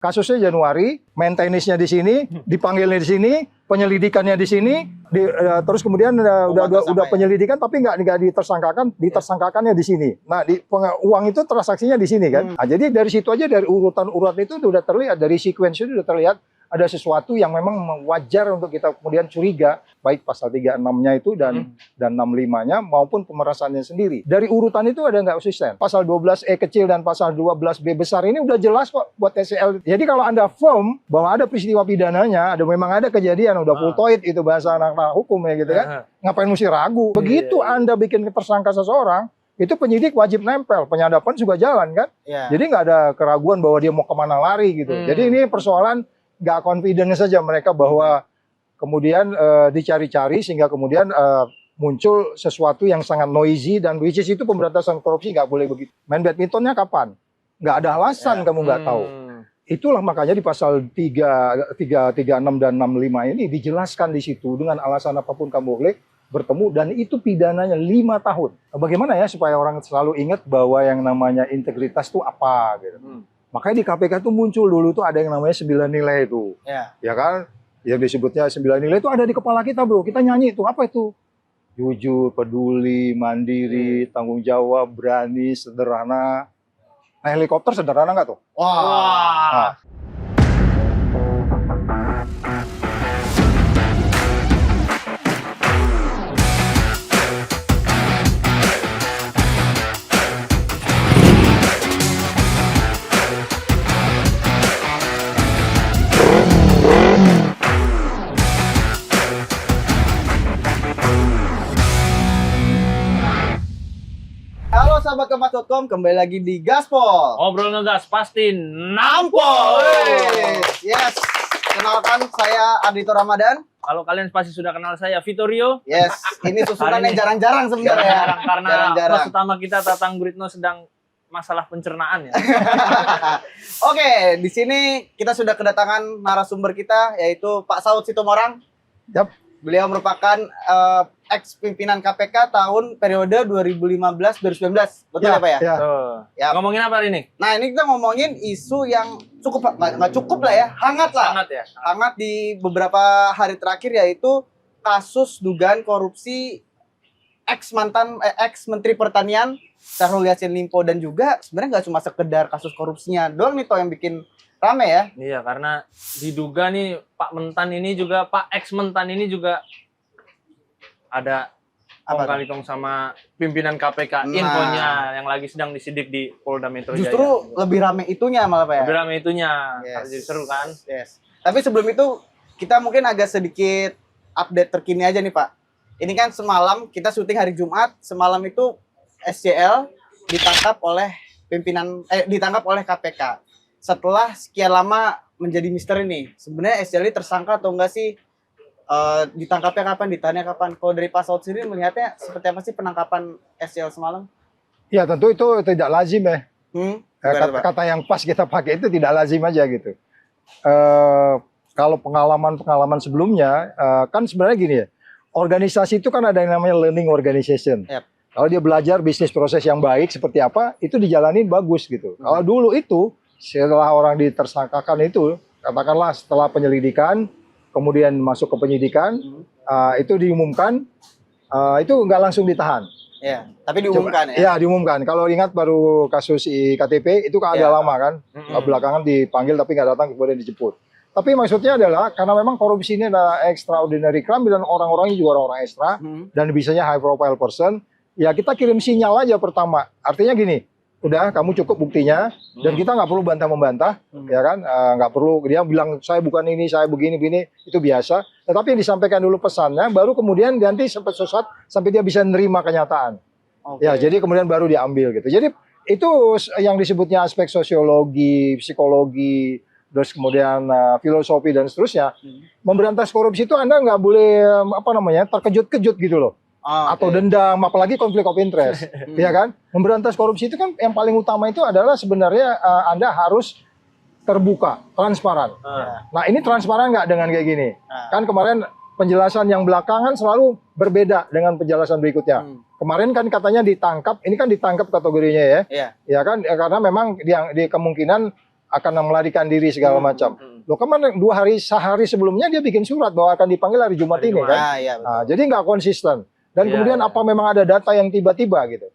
Kasusnya Januari, maintenance-nya di sini, dipanggilnya di sini, penyelidikannya di sini, terus kemudian udah penyelidikan tapi nggak ditersangkakannya di sini. Nah, uang itu transaksinya di sini kan. Nah, jadi dari situ aja, dari urutan itu udah terlihat, dari sequence itu udah terlihat ada sesuatu yang memang wajar untuk kita kemudian curiga, baik pasal 36-nya itu dan 65-nya maupun pemerasannya sendiri. Dari urutan itu ada nggak konsisten. Pasal 12E kecil dan pasal 12B besar ini udah jelas kok buat TCL. Jadi kalau Anda firm bahwa ada peristiwa pidananya, memang ada kejadian, udah full itu bahasa anak-anak hukum ya gitu kan. Ngapain mesti ragu? Begitu Anda bikin tersangka seseorang, itu penyidik wajib nempel, penyadapan juga jalan kan. Jadi nggak ada keraguan bahwa dia mau kemana lari gitu. Jadi ini persoalan nggak confidence saja mereka bahwa kemudian dicari-cari sehingga kemudian muncul sesuatu yang sangat noisy dan which is itu pemberantasan korupsi nggak boleh begitu. Main badmintonnya kapan? Nggak ada alasan kamu nggak tahu. Itulah makanya di pasal 3, 36 dan 65 ini dijelaskan di situ dengan alasan apapun kamu boleh bertemu dan itu pidananya 5 tahun. Bagaimana ya supaya orang selalu ingat bahwa yang namanya integritas itu apa gitu. Makanya di KPK tuh muncul dulu tuh ada yang namanya 9 nilai itu. Ya kan? Yang disebutnya 9 nilai itu ada di kepala kita, bro. Kita nyanyi itu. Apa itu? Jujur, peduli, mandiri, tanggung jawab, berani, sederhana. Nah, helikopter sederhana nggak tuh? Wah. Nah. Sahabat Kompas.com, kembali lagi di Gaspol. Ngobrol ngegas pasti nampol. Yes. Kenalkan, saya Ardhito Ramadan. Kalau kalian pasti sudah kenal saya, Vittorio. Yes. Ini susunan yang jarang-jarang sebenarnya. Jarang-jarang karena jarang-jarang. Mas utama kita Tatang Guritno sedang masalah pencernaan ya. Oke, di sini kita sudah kedatangan narasumber kita yaitu Pak Saud Sitomorang. Yap. Beliau merupakan ex-pimpinan KPK tahun periode 2015-2019. Betul ya Pak ya? Ya. Ngomongin apa hari ini? Nah, ini kita ngomongin isu yang cukup, nggak cukup lah ya, hangat lah. Hangat ya? Hangat di beberapa hari terakhir, yaitu kasus dugaan korupsi ex-menteri pertanian Syahrul Yassin Limpo. Dan juga sebenarnya nggak cuma sekedar kasus korupsinya doang nih toh yang bikin rame ya. Iya, karena diduga nih Pak Mentan ini juga, Pak ex-Mentan ini juga ada kong kali kong sama pimpinan KPK. Infonya yang lagi sedang disidik di Polda Metro Jaya. Justru lebih rame itunya malah Pak ya? Lebih rame itunya, jadi seru kan? Yes. Tapi sebelum itu, kita mungkin agak sedikit update terkini aja nih Pak. Ini kan semalam, kita syuting hari Jumat, semalam itu SJL ditangkap oleh ditangkap oleh KPK. Setelah sekian lama menjadi misteri nih, sebenarnya SJL ini tersangka atau enggak sih? Ditangkapnya kapan, ditahannya kapan? Kalau dari Pak Saud sendiri melihatnya seperti apa sih penangkapan SJL semalam? Ya tentu itu tidak lazim ya. Kata yang pas kita pakai itu tidak lazim aja gitu. Kalau pengalaman sebelumnya, kan sebenarnya gini ya, organisasi itu kan ada yang namanya learning organization. Kalau dia belajar bisnis proses yang baik seperti apa, itu dijalanin bagus gitu. Kalau dulu itu, setelah orang ditersangkakan itu, katakanlah setelah penyelidikan, kemudian masuk ke penyidikan, itu diumumkan, itu nggak langsung ditahan. Ya, tapi diumumkan ya? Iya, diumumkan. Kalau ingat baru kasus IKTP, itu kan agak lama kan. Belakangan dipanggil tapi nggak datang, kemudian dijemput. Tapi maksudnya adalah, karena memang korupsi ini adalah extraordinary crime, dan orang-orangnya juga orang-orang ekstra, dan bisanya high profile person, ya kita kirim sinyal aja pertama. Artinya gini, udah kamu cukup buktinya, dan kita nggak perlu bantah-membantah, ya kan, nggak perlu dia bilang saya bukan ini, saya begini, itu biasa. Tetapi yang disampaikan dulu pesannya, baru kemudian nanti sampai dia bisa nerima kenyataan. Ya, jadi kemudian baru diambil gitu. Jadi itu yang disebutnya aspek sosiologi, psikologi, terus kemudian filosofi dan seterusnya. Memberantas korupsi itu Anda nggak boleh terkejut-kejut gitu loh. Atau dendam, apalagi konflik of interest, ya kan? Memberantas korupsi itu kan yang paling utama itu adalah sebenarnya Anda harus terbuka, transparan. Nah, ini transparan nggak dengan kayak gini? Kan kemarin penjelasan yang belakangan selalu berbeda dengan penjelasan berikutnya. Kemarin kan katanya ditangkap, ini kan ditangkap kategorinya ya, ya kan? Karena memang di kemungkinan akan melarikan diri segala macam. Loh kemarin sehari sebelumnya dia bikin surat bahwa akan dipanggil hari Jumat ini kan. Iya, betul. Nah, jadi nggak konsisten. Dan Iya, kemudian iya. apa memang ada data yang tiba-tiba gitu.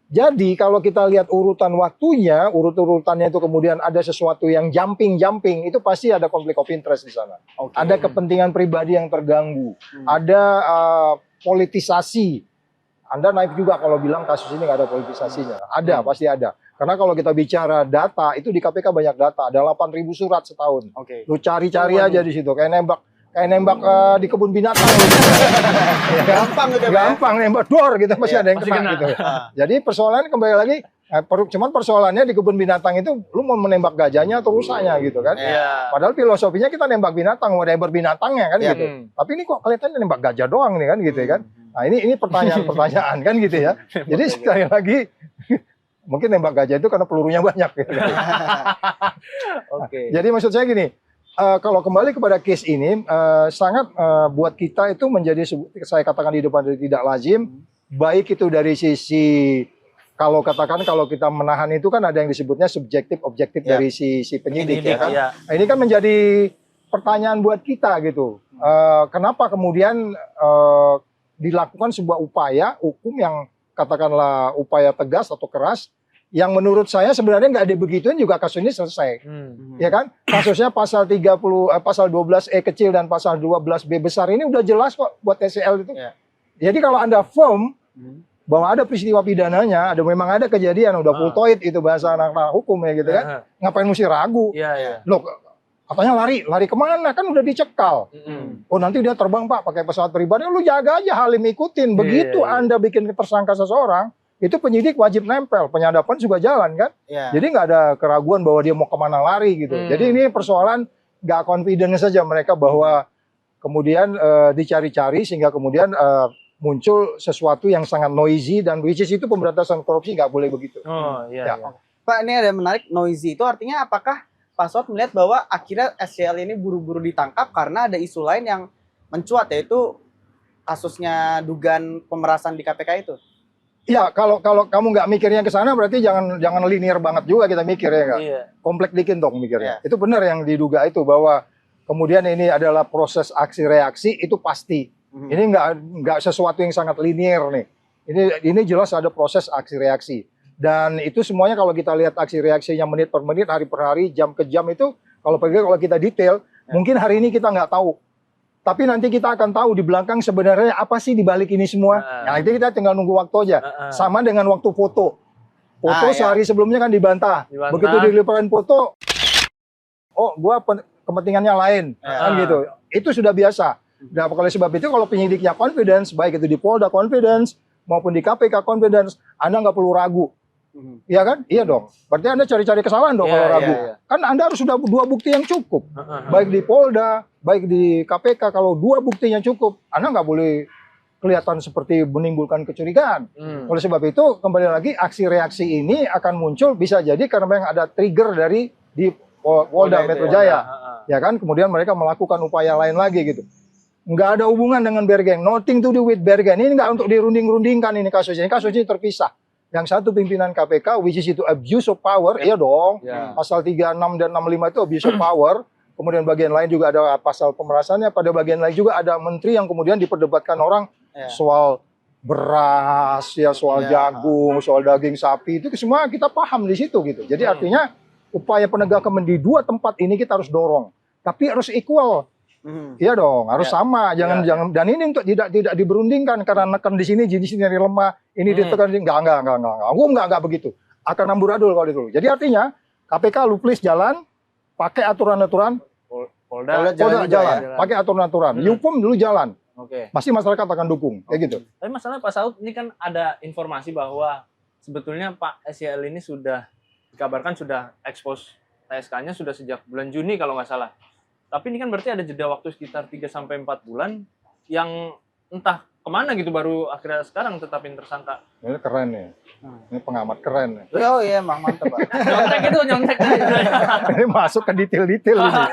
Jadi kalau kita lihat urutan waktunya, urutannya itu kemudian ada sesuatu yang jumping, itu pasti ada konflik of interest di sana. Oke. Ada kepentingan pribadi yang terganggu, ada politisasi. Anda naik juga kalau bilang kasus ini nggak ada politisasinya. Ada, pasti ada. Karena kalau kita bicara data, itu di KPK banyak data. Ada 8.000 surat setahun. Oke. Lu cari-cari aja di situ, kayak nembak di kebun binatang. Ya kan? Gampang gitu, Pak. Gampang nembak dor gitu, pasti Iya, ada yang pasti kena kena. gitu. Jadi persoalannya kembali lagi, cuman persoalannya di kebun binatang itu, lu mau menembak gajahnya atau rusaknya gitu kan. Iya. Padahal filosofinya kita nembak binatang, whatever binatangnya kan Iya. gitu. Tapi ini kok kelihatannya nembak gajah doang nih kan gitu ya kan. Nah ini pertanyaan-pertanyaan kan gitu ya. Jadi sekali lagi, mungkin nembak gajah itu karena pelurunya banyak gitu. Oke. Jadi maksud saya gini, kalau kembali kepada case ini, sangat buat kita itu menjadi, saya katakan di depan dari tidak lazim, baik itu dari sisi, kalau kita menahan itu kan ada yang disebutnya subjektif, objektif Ya. dari si penyidik ya kan. Iya. Nah, ini kan menjadi pertanyaan buat kita gitu. Kenapa kemudian dilakukan sebuah upaya hukum yang katakanlah upaya tegas atau keras, yang menurut saya sebenarnya nggak ada begituin juga kasus ini selesai. Ya kan? Kasusnya pasal 12E kecil dan pasal 12B besar ini udah jelas kok buat TCL itu. Ya. Jadi kalau Anda firm bahwa ada peristiwa pidananya, memang ada kejadian, udah fultoid itu bahasa anak-anak hukum ya gitu kan. Ngapain mesti ragu? Iya, iya. Loh, katanya lari kemana? Kan udah dicekal. Oh nanti dia terbang Pak pakai pesawat pribadi, lu jaga aja Halim ikutin. Begitu Iya, iya. Anda bikin tersangka seseorang, itu penyidik wajib nempel, penyadapan juga jalan kan. Iya. Jadi nggak ada keraguan bahwa dia mau kemana lari gitu. Jadi ini persoalan nggak confident saja mereka bahwa kemudian dicari-cari sehingga kemudian muncul sesuatu yang sangat noisy, dan which is itu pemberantasan korupsi nggak boleh begitu. Oh, iya, Ya. iya. Pak, ini ada yang menarik, noisy itu artinya apakah Pak Sot melihat bahwa akhirnya SCL ini buru-buru ditangkap karena ada isu lain yang mencuat, yaitu kasusnya dugaan pemerasan di KPK itu? Ya kalau kamu nggak mikirnya ke sana berarti jangan linear banget juga kita mikir ya nggak. Iya. Kompleks dikit dong mikirnya. Itu benar yang diduga itu bahwa kemudian ini adalah proses aksi reaksi itu pasti. Ini nggak sesuatu yang sangat linear nih. Ini jelas ada proses aksi reaksi. Dan itu semuanya kalau kita lihat aksi reaksinya menit per menit, hari per hari, jam ke jam itu kalau kita detail, mungkin hari ini kita nggak tahu. Tapi nanti kita akan tahu di belakang sebenarnya apa sih di balik ini semua. Nah, itu kita tinggal nunggu waktu aja. Sama dengan waktu foto. Foto sehari sebelumnya kan dibantah. Begitu dilimpahin foto, oh gua kepentingannya lain. Kan gitu. Itu sudah biasa. Nah, oleh sebab itu kalau penyidiknya confidence, baik itu di Polda confidence maupun di KPK confidence, Anda nggak perlu ragu. Iya kan? Iya dong. Berarti Anda cari-cari kesalahan dong kalau ragu. Kan Anda harus sudah 2 bukti yang cukup. Baik di Polda, baik di KPK, kalau 2 buktinya cukup, Anda nggak boleh kelihatan seperti menimbulkan kecurigaan. Oleh sebab itu, kembali lagi, aksi reaksi ini akan muncul bisa jadi karena memang ada trigger di Polda Metro Jaya. Ya kan? Kemudian mereka melakukan upaya lain lagi gitu. Nggak ada hubungan dengan Bergen. Nothing to do with Bergen. Ini nggak untuk dirunding-rundingkan ini kasusnya. Ini kasusnya terpisah. Yang satu pimpinan KPK, which is itu abuse of power, iya dong. Pasal 36 dan 65 itu abuse of power. Kemudian bagian lain juga ada pasal pemerasannya. Pada bagian lain juga ada menteri yang kemudian diperdebatkan orang soal beras, ya soal jagung, soal daging sapi. Itu semua kita paham di situ gitu. Jadi artinya upaya penegakan di 2 tempat ini kita harus dorong. Tapi harus equal. Iya dong, harus sama, jangan dan ini untuk tidak diberundingkan karena neken di sini lemah, ini ditekan enggak begitu. Akan amburadul kalau itu. Jadi artinya KPK lu please jalan, pakai aturan-aturan, Polda jalan, pakai aturan-aturan. Hukum dulu jalan. Oke. Pasti masyarakat akan dukung, kayak gitu. Tapi masalah Pak Saud, ini kan ada informasi bahwa sebetulnya Pak SCL ini sudah dikabarkan sudah expose TSK-nya sudah sejak bulan Juni kalau nggak salah. Tapi ini kan berarti ada jeda waktu sekitar 3-4 bulan yang entah kemana gitu baru akhirnya sekarang tetapin tersangka. Ini keren ya. Ini pengamat keren ya. Oh iya, Bang, mantap, Pak. Nyontek. Ini masuk ke detail-detail ini.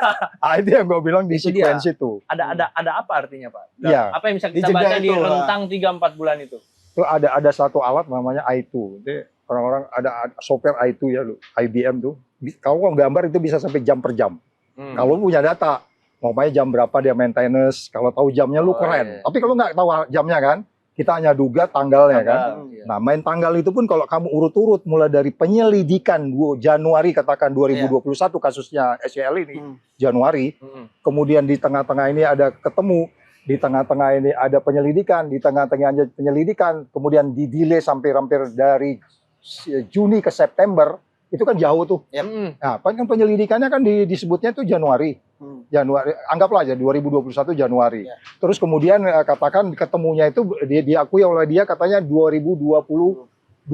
Itu yang gue bilang di Itu sequence itu. Ada apa artinya, Pak? Iya. Apa yang bisa Di kita jeda baca di itu, rentang 3-4 bulan itu? Itu ada satu alat namanya I2. Jadi Orang-orang ada software itu ya, IBM tuh. Kalau gambar itu bisa sampai jam per jam. Kalau lu punya data, makanya jam berapa dia maintenance, kalau tahu jamnya lu keren. Iya. Tapi kalau nggak tahu jamnya kan, kita hanya duga tanggalnya kan. Iya. Nah, main tanggal itu pun kalau kamu urut-urut mulai dari penyelidikan Januari katakan 2021 kasusnya SCL ini, Januari, kemudian di tengah-tengah ini ada ketemu, di tengah-tengah ini ada penyelidikan, di tengah-tengah penyelidikan, kemudian di-delay sampai hampir dari Juni ke September, itu kan jauh tuh. Nah, kan penyelidikannya kan disebutnya itu Januari. Januari, anggaplah aja 2021 Januari. Terus kemudian katakan ketemunya itu diakui oleh dia katanya 2023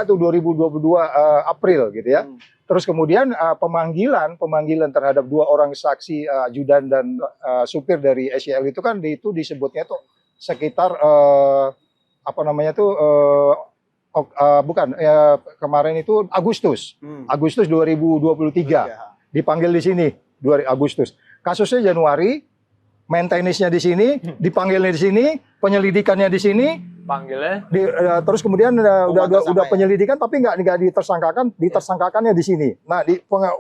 atau 2022 April gitu ya. Terus kemudian pemanggilan terhadap 2 orang saksi ajudan dan supir dari SCL itu kan itu disebutnya tuh sekitar apa namanya tuh bukan kemarin itu Agustus 2023 dipanggil di sini 2 Agustus. Kasusnya Januari, maintenance-nya di sini, dipanggilnya di sini, penyelidikannya di sini, panggilnya terus kemudian udah penyelidikan tapi nggak ditersangkakannya di sini. Nah,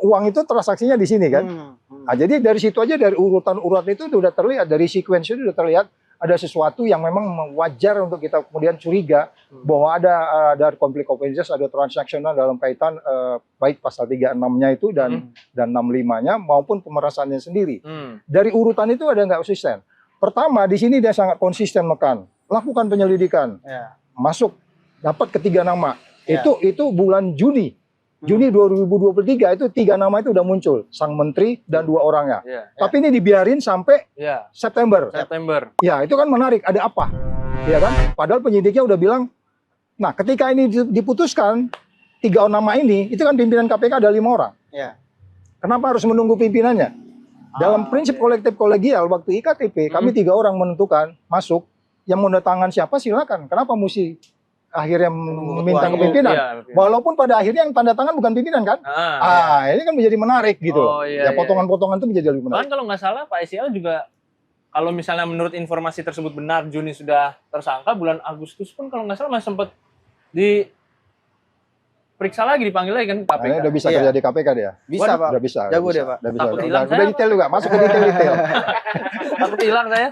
uang itu transaksinya di sini kan. Nah, jadi dari situ aja dari urutan itu sudah terlihat, dari sequence itu sudah terlihat ada sesuatu yang memang wajar untuk kita kemudian curiga bahwa ada konflik of interest, ada transaksional dalam kaitan baik pasal 36-nya itu dan 65-nya maupun pemerasannya sendiri. Dari urutan itu ada nggak konsisten. Pertama, di sini dia sangat konsisten lakukan penyelidikan, masuk dapat ketiga nama. Itu bulan Juni 2023 itu 3 nama itu udah muncul, sang menteri dan 2 orangnya. Tapi ini dibiarin sampai September. Ya, itu kan menarik. Ada apa? Ya kan? Padahal penyidiknya udah bilang, nah ketika ini diputuskan 3 nama ini, itu kan pimpinan KPK ada 5 orang. Kenapa harus menunggu pimpinannya? Dalam prinsip kolektif kolegial waktu IKTP, kami 3 orang menentukan masuk. Yang mau tangan siapa silakan. Kenapa mesti akhirnya meminta ke pimpinan? Walaupun pada akhirnya yang tanda tangan bukan pimpinan kan? Ini kan menjadi menarik gitu. Potongan-potongan itu menjadi lebih menarik. Kan kalau nggak salah Pak SCL juga, kalau misalnya menurut informasi tersebut benar, Juni sudah tersangka, bulan Agustus pun kalau nggak salah masih sempat diperiksa lagi, dipanggil lagi kan KPK. Udah bisa kerja di KPK dia. Bisa, Pak. Udah bisa. Jago dia, Pak. Takut hilang Udah detail juga, masuk ke detail-detail. Takut hilang saya.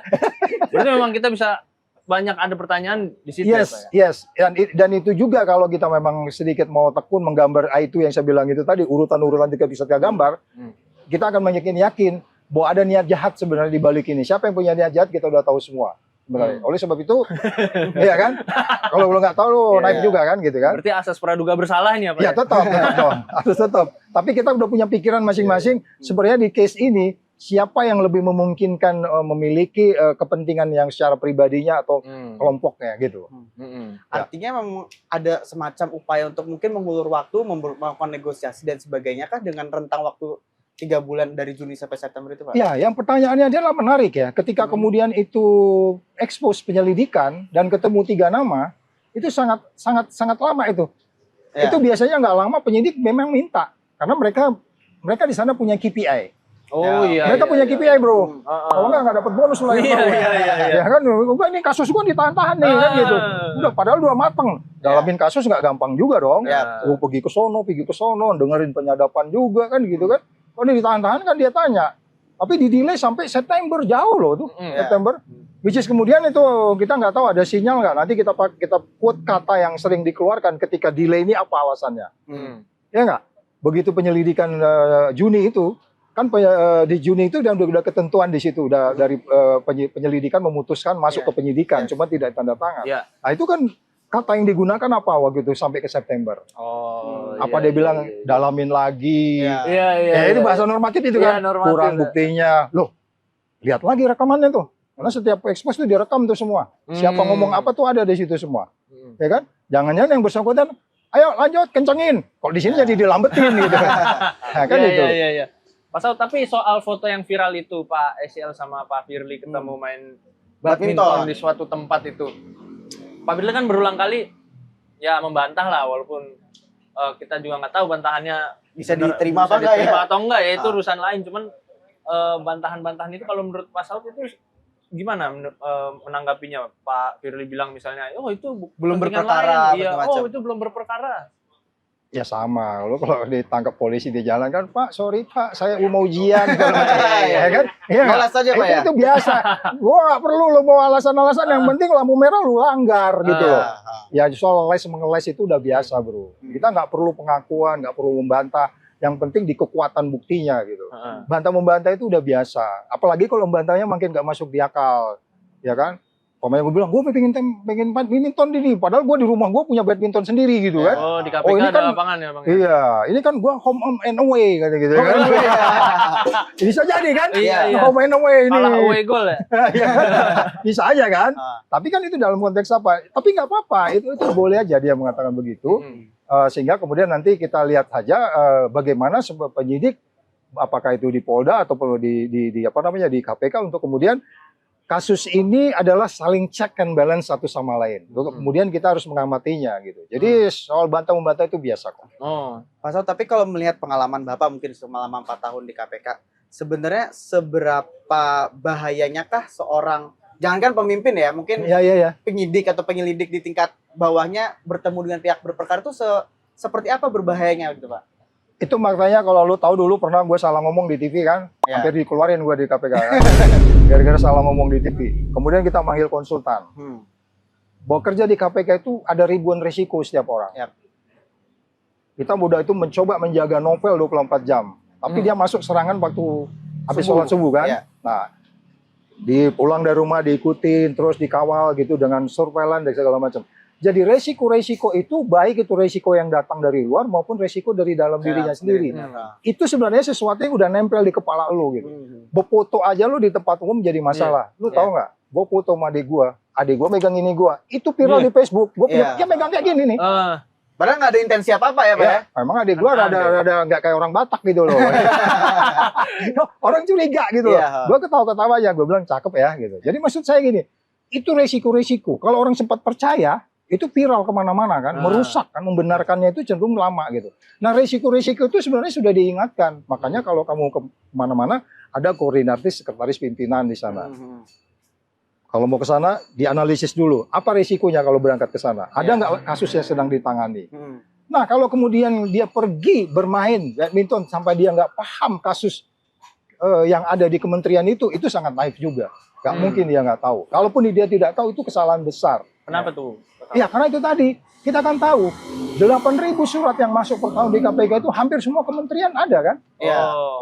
Berarti memang kita bisa banyak ada pertanyaan di situ ya, Pak ya? Yes. Dan itu juga kalau kita memang sedikit mau tekun menggambar itu yang saya bilang itu tadi, urutan-urutan tidak bisa kita gambar, kita akan yakin bahwa ada niat jahat sebenarnya di balik ini. Siapa yang punya niat jahat kita udah tahu semua sebenarnya. Oleh sebab itu, iya kan? Kalau belum nggak tahu lo naik juga kan gitu kan? Berarti asas praduga bersalah ini ya, Pak? Ya tetap dong, harus tetap. Tapi kita udah punya pikiran masing-masing. Sebenarnya di case ini siapa yang lebih memungkinkan memiliki kepentingan yang secara pribadinya atau kelompoknya gitu. Artinya memang ada semacam upaya untuk mungkin mengulur waktu, melakukan negosiasi dan sebagainya kah dengan rentang waktu 3 bulan dari Juni sampai September itu, Pak? Ya, yang pertanyaannya adalah menarik ya. Ketika kemudian itu expose penyelidikan dan ketemu 3 nama, itu sangat lama itu. Itu biasanya nggak lama penyidik memang minta karena mereka di sana punya KPI. Mereka punya KPI, bro. Kalau nggak dapat bonus lah. Ya kan, enggak ini kasus gua ditahan-tahan nih kan gitu. Udah padahal 2 mateng. Dalamin kasus nggak gampang juga dong. Pergi ke sono, dengerin penyadapan juga kan gitu kan. Kalau ini ditahan-tahan kan dia tanya. Tapi di-delay sampai September, jauh loh tuh. September. Which is kemudian itu kita nggak tahu ada sinyal nggak. Nanti kita quote kata yang sering dikeluarkan ketika delay ini apa alasannya. Ya nggak? Begitu penyelidikan Juni itu, kan di Juni itu udah ketentuan di situ, udah dari penyelidikan memutuskan masuk ke penyidikan, cuma tidak tanda tangan. Nah itu kan kata yang digunakan apa waktu itu sampai ke September. Dia bilang dalamin lagi. Itu bahasa normatif itu kan. Kurang buktinya. Loh, lihat lagi rekamannya tuh. Karena setiap expose itu direkam tuh semua. Siapa ngomong apa tuh ada di situ semua. Ya kan? Jangan-jangan yang bersangkutan, ayo lanjut kencengin. Kalau di sini jadi dilambetin gitu. Nah, kan itu. Pasal, tapi soal foto yang viral itu Pak SCL sama Pak Firly ketemu main badminton di suatu tempat itu, Pak Firly kan berulang kali ya membantah lah, walaupun kita juga nggak tahu bantahannya bisa diterima apa enggak ya? Atau enggak ya, itu urusan lain. Cuman bantahan-bantahan itu kalau menurut Pak Saud itu gimana menanggapinya? Pak Firly bilang misalnya, oh itu Belum kepentingan berperkara, lain. Iya, macam-macam. oh itu belum berperkara. Ya sama, lo kalau ditangkap polisi di jalan kan, Pak, sorry Pak, saya mau ujian, ya kan? Iya nggak? Ngoles aja, Pak, ya? Itu biasa. Gua nggak perlu lo bawa alasan-alasan, yang penting lampu merah lu langgar gitu loh. Ya soal les mengeles itu udah biasa bro. Kita nggak perlu pengakuan, nggak perlu membantah. Yang penting di kekuatan buktinya gitu. Bantah membantah itu udah biasa. Apalagi kalau membantahnya makin nggak masuk di akal, ya kan? Pemain gue bilang, gue pengen badminton ini. Padahal gue di rumah gue punya badminton sendiri gitu kan. Oh, di KPK ini ada kan, lapangan ya Bang? Iya, ini kan gue home and away kata gitu kan. Bisa jadi kan? Iya. Home and away ini. Malah away goal ya? Iya kan? Bisa aja kan? Tapi kan itu dalam konteks apa? Tapi nggak apa-apa, itu boleh aja dia mengatakan begitu. Sehingga kemudian nanti kita lihat saja bagaimana sebuah penyidik, apakah itu di Polda ataupun di apa namanya di KPK, untuk kemudian kasus ini adalah saling check and balance satu sama lain. Kemudian kita harus mengamatinya gitu. Jadi soal bantah-membantah itu biasa kok. Oh. Pak Saud, tapi kalau melihat pengalaman Bapak mungkin selama 4 tahun di KPK, sebenarnya seberapa bahayanya kah seorang, jangankan pemimpin ya, mungkin Ya. penyidik atau penyelidik di tingkat bawahnya bertemu dengan pihak berperkara itu seperti apa berbahayanya gitu Pak? Itu makanya kalau lu tahu dulu pernah gue salah ngomong di TV kan, hampir dikeluarin gue di KPK kan, gara-gara salah ngomong di TV. Kemudian kita manggil konsultan. Bekerja di KPK itu ada ribuan risiko setiap orang. Kita mudah itu mencoba menjaga novel 24 jam, tapi dia masuk serangan waktu habis sholat subuh kan. Nah, pulang dari rumah diikutin, terus dikawal gitu dengan surveillance dan segala macam. Jadi resiko-resiko itu baik itu resiko yang datang dari luar maupun resiko dari dalam dirinya sendiri. Itu sebenarnya sesuatu yang udah nempel di kepala lu gitu. Befoto aja lu di tempat umum jadi masalah. Lu tahu nggak? Gue foto sama adik gua megang ini gua. Itu viral di Facebook. Gue punya, dia megang kayak gini nih. Padahal nggak ada intensi apa-apa ya Pak ya? Emang adik gua ada nggak kayak orang Batak gitu loh. Orang curiga gitu loh. Gua ketawa-ketawa aja. Gue bilang cakep ya gitu. Jadi maksud saya gini, itu resiko-resiko. Kalau orang sempat percaya, itu viral kemana-mana kan, merusak kan, membenarkannya itu cenderung lama gitu. Nah resiko-resiko itu sebenarnya sudah diingatkan. Makanya kalau kamu kemana-mana, ada koordinatis sekretaris pimpinan di sana. Kalau mau ke sana, dianalisis dulu. Apa resikonya kalau berangkat ke sana? Ada nggak kasus yang sedang ditangani? Nah kalau kemudian dia pergi bermain badminton sampai dia nggak paham kasus yang ada di kementerian itu sangat naif juga. Nggak mungkin dia nggak tahu. Kalaupun dia tidak tahu, itu kesalahan besar. Kenapa tuh? Ya karena itu tadi, kita kan tahu 8.000 surat yang masuk per tahun di KPK itu hampir semua kementerian ada kan?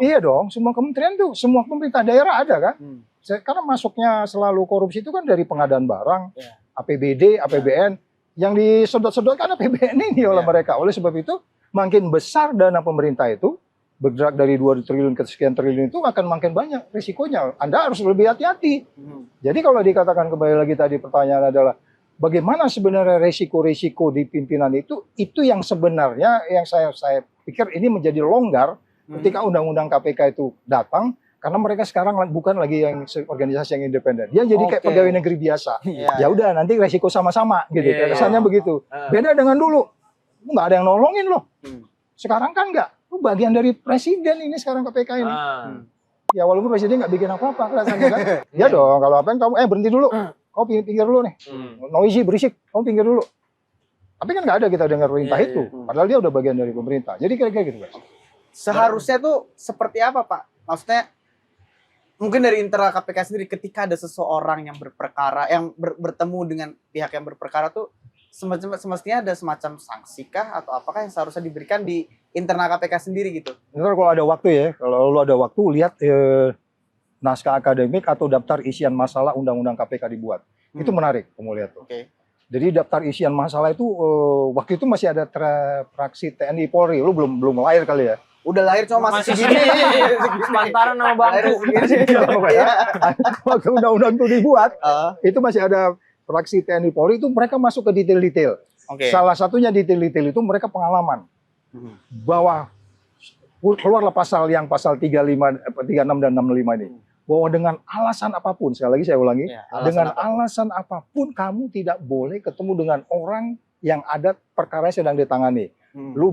Iya dong, semua kementerian tuh, semua pemerintah daerah ada kan? Karena masuknya selalu korupsi itu kan dari pengadaan barang, APBD, APBN, yang disedot-sedot kan APBN ini oleh mereka. Oleh sebab itu, makin besar dana pemerintah itu, bergerak dari 2 triliun ke sekian triliun itu akan makin banyak risikonya. Anda harus lebih hati-hati. Jadi kalau dikatakan kembali lagi tadi pertanyaan adalah, bagaimana sebenarnya resiko-resiko di pimpinan itu yang sebenarnya yang saya pikir ini menjadi longgar ketika undang-undang KPK itu datang, karena mereka sekarang bukan lagi yang organisasi yang independen. Dia jadi kayak pegawai negeri biasa. Ya udah nanti resiko sama-sama gitu. Kesannya begitu. Beda dengan dulu. Nggak ada yang nolongin loh. Sekarang kan nggak. Lu bagian dari presiden ini sekarang KPK ini. Ya walaupun presiden nggak bikin apa-apa kelihatannya kan. Ya dong, kalau apa yang kamu berhenti dulu. Kau pinggir dulu nih, noisy, berisik, kamu pinggir dulu. Tapi kan nggak ada kita dengar perintah itu, padahal dia udah bagian dari pemerintah. Jadi kira-kira gitu, Mas. Seharusnya tuh seperti apa, Pak? Maksudnya, mungkin dari internal KPK sendiri, ketika ada seseorang yang berperkara, yang bertemu dengan pihak yang berperkara tuh, semestinya ada semacam sanksi kah atau apakah yang seharusnya diberikan di internal KPK sendiri gitu? Ntar kalau ada waktu ya, kalau lu ada waktu lihat naskah akademik atau daftar isian masalah undang-undang KPK dibuat. Itu menarik, kamu lihat tuh. Jadi daftar isian masalah itu waktu itu masih ada fraksi TNI Polri. Lu belum lahir kali ya? Udah lahir cuma masih segini. Sepantaran sama bangku. Waktu undang-undang itu dibuat, itu masih ada fraksi TNI Polri, itu mereka masuk ke detail-detail. Salah satunya detail-detail itu mereka pengalaman. Bahwa keluarlah pasal 36 dan 65 ini. Bahwa dengan alasan apapun, sekali lagi saya ulangi, dengan alasan apapun kamu tidak boleh ketemu dengan orang yang ada perkara yang sedang ditangani. Lu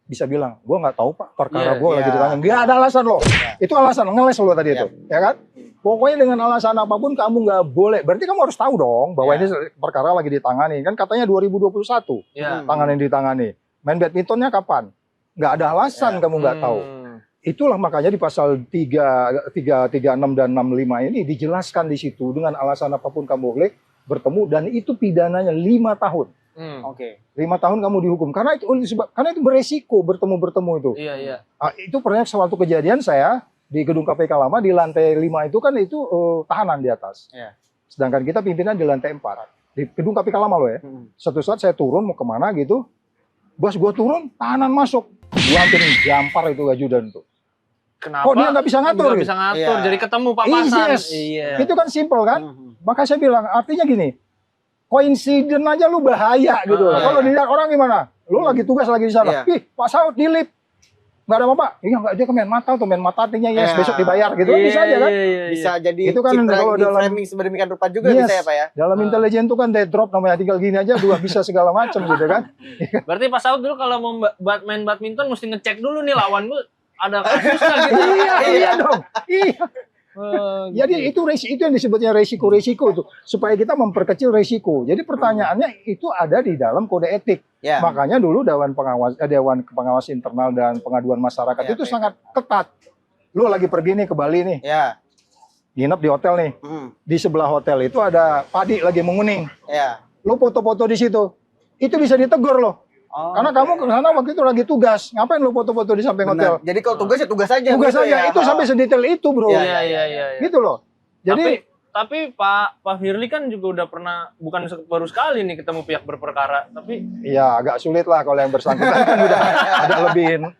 bisa bilang, gue nggak tahu Pak, perkara gue lagi ditangani. Nggak ada alasan loh. Itu alasan ngeles lo tadi itu, ya kan? Pokoknya dengan alasan apapun kamu nggak boleh. Berarti kamu harus tahu dong bahwa Ya. ini perkara lagi ditangani. Kan katanya 2021 Ya. tangan yang ditangani. Main badmintonnya kapan? Nggak ada alasan kamu nggak tahu. Itulah makanya di pasal 336 dan 65 ini dijelaskan di situ dengan alasan apapun kamu boleh bertemu dan itu pidananya 5 tahun. Oke. 5 tahun kamu dihukum karena itu beresiko bertemu itu. Iya, iya. Itu pernah suatu kejadian saya di gedung KPK lama di lantai 5 itu kan itu tahanan di atas. Iya. Sedangkan kita pimpinan di lantai 4. Di gedung KPK lama loh ya. Suatu saat saya turun mau kemana gitu. Bos gua turun, tahanan masuk. Gua hampir gampar itu ajudan tuh. Kenapa? Kok dia nggak bisa ngatur? Nggak gitu? bisa ngatur, Iya. jadi ketemu papasan. Yes. Iya. Itu kan simple kan? Mhm. Maka saya bilang artinya gini. Koinsiden aja lu bahaya gitu loh. Iya, Kalau iya. dilihat orang gimana? Lu lagi tugas lagi di sana. Iya. Ih, Pak Saud di lift. Nggak ada apa-apa. Iya, nggak dia ke main mata tuh, main mata artinya yes, Iya. besok dibayar gitu. Bisa aja kan? Bisa jadi Itu kan citra kalau di dalam- framing sedemikian rupa juga Yes. bisa ya Pak ya. Dalam intelijen tuh kan dead drop namanya tinggal gini aja dua bisa segala macam gitu kan. Berarti Pak Saud dulu kalau mau main badminton mesti ngecek dulu nih lawan gue ada kasusnya gitu. Iya dong. Iya. Gitu. Jadi itu yang disebutnya resiko-resiko itu supaya kita memperkecil resiko. Jadi pertanyaannya itu ada di dalam kode etik. Ya. Makanya dulu Dewan Pengawas Internal dan Pengaduan Masyarakat Ya, itu baik. sangat ketat. Lu lagi pergi nih ke Bali nih, Ya. nginep di hotel nih. Mhm. Di sebelah hotel itu ada padi lagi menguning. Ya. Lu foto-foto di situ. Itu bisa ditegur loh. Oh, Karena oke. kamu ke sana waktu itu lagi tugas. Ngapain lu foto-foto di samping Benar. hotel? Jadi kalau tugas ya tugas aja. Tugas gitu aja. ya. Itu sampai sedetail itu, Bro. Iya, Iya. Gitu loh. Jadi Tapi Pak Firly kan juga udah pernah bukan baru sekali nih ketemu pihak berperkara, tapi ya agak sulit lah kalau yang bersangkutan kan udah ada lebih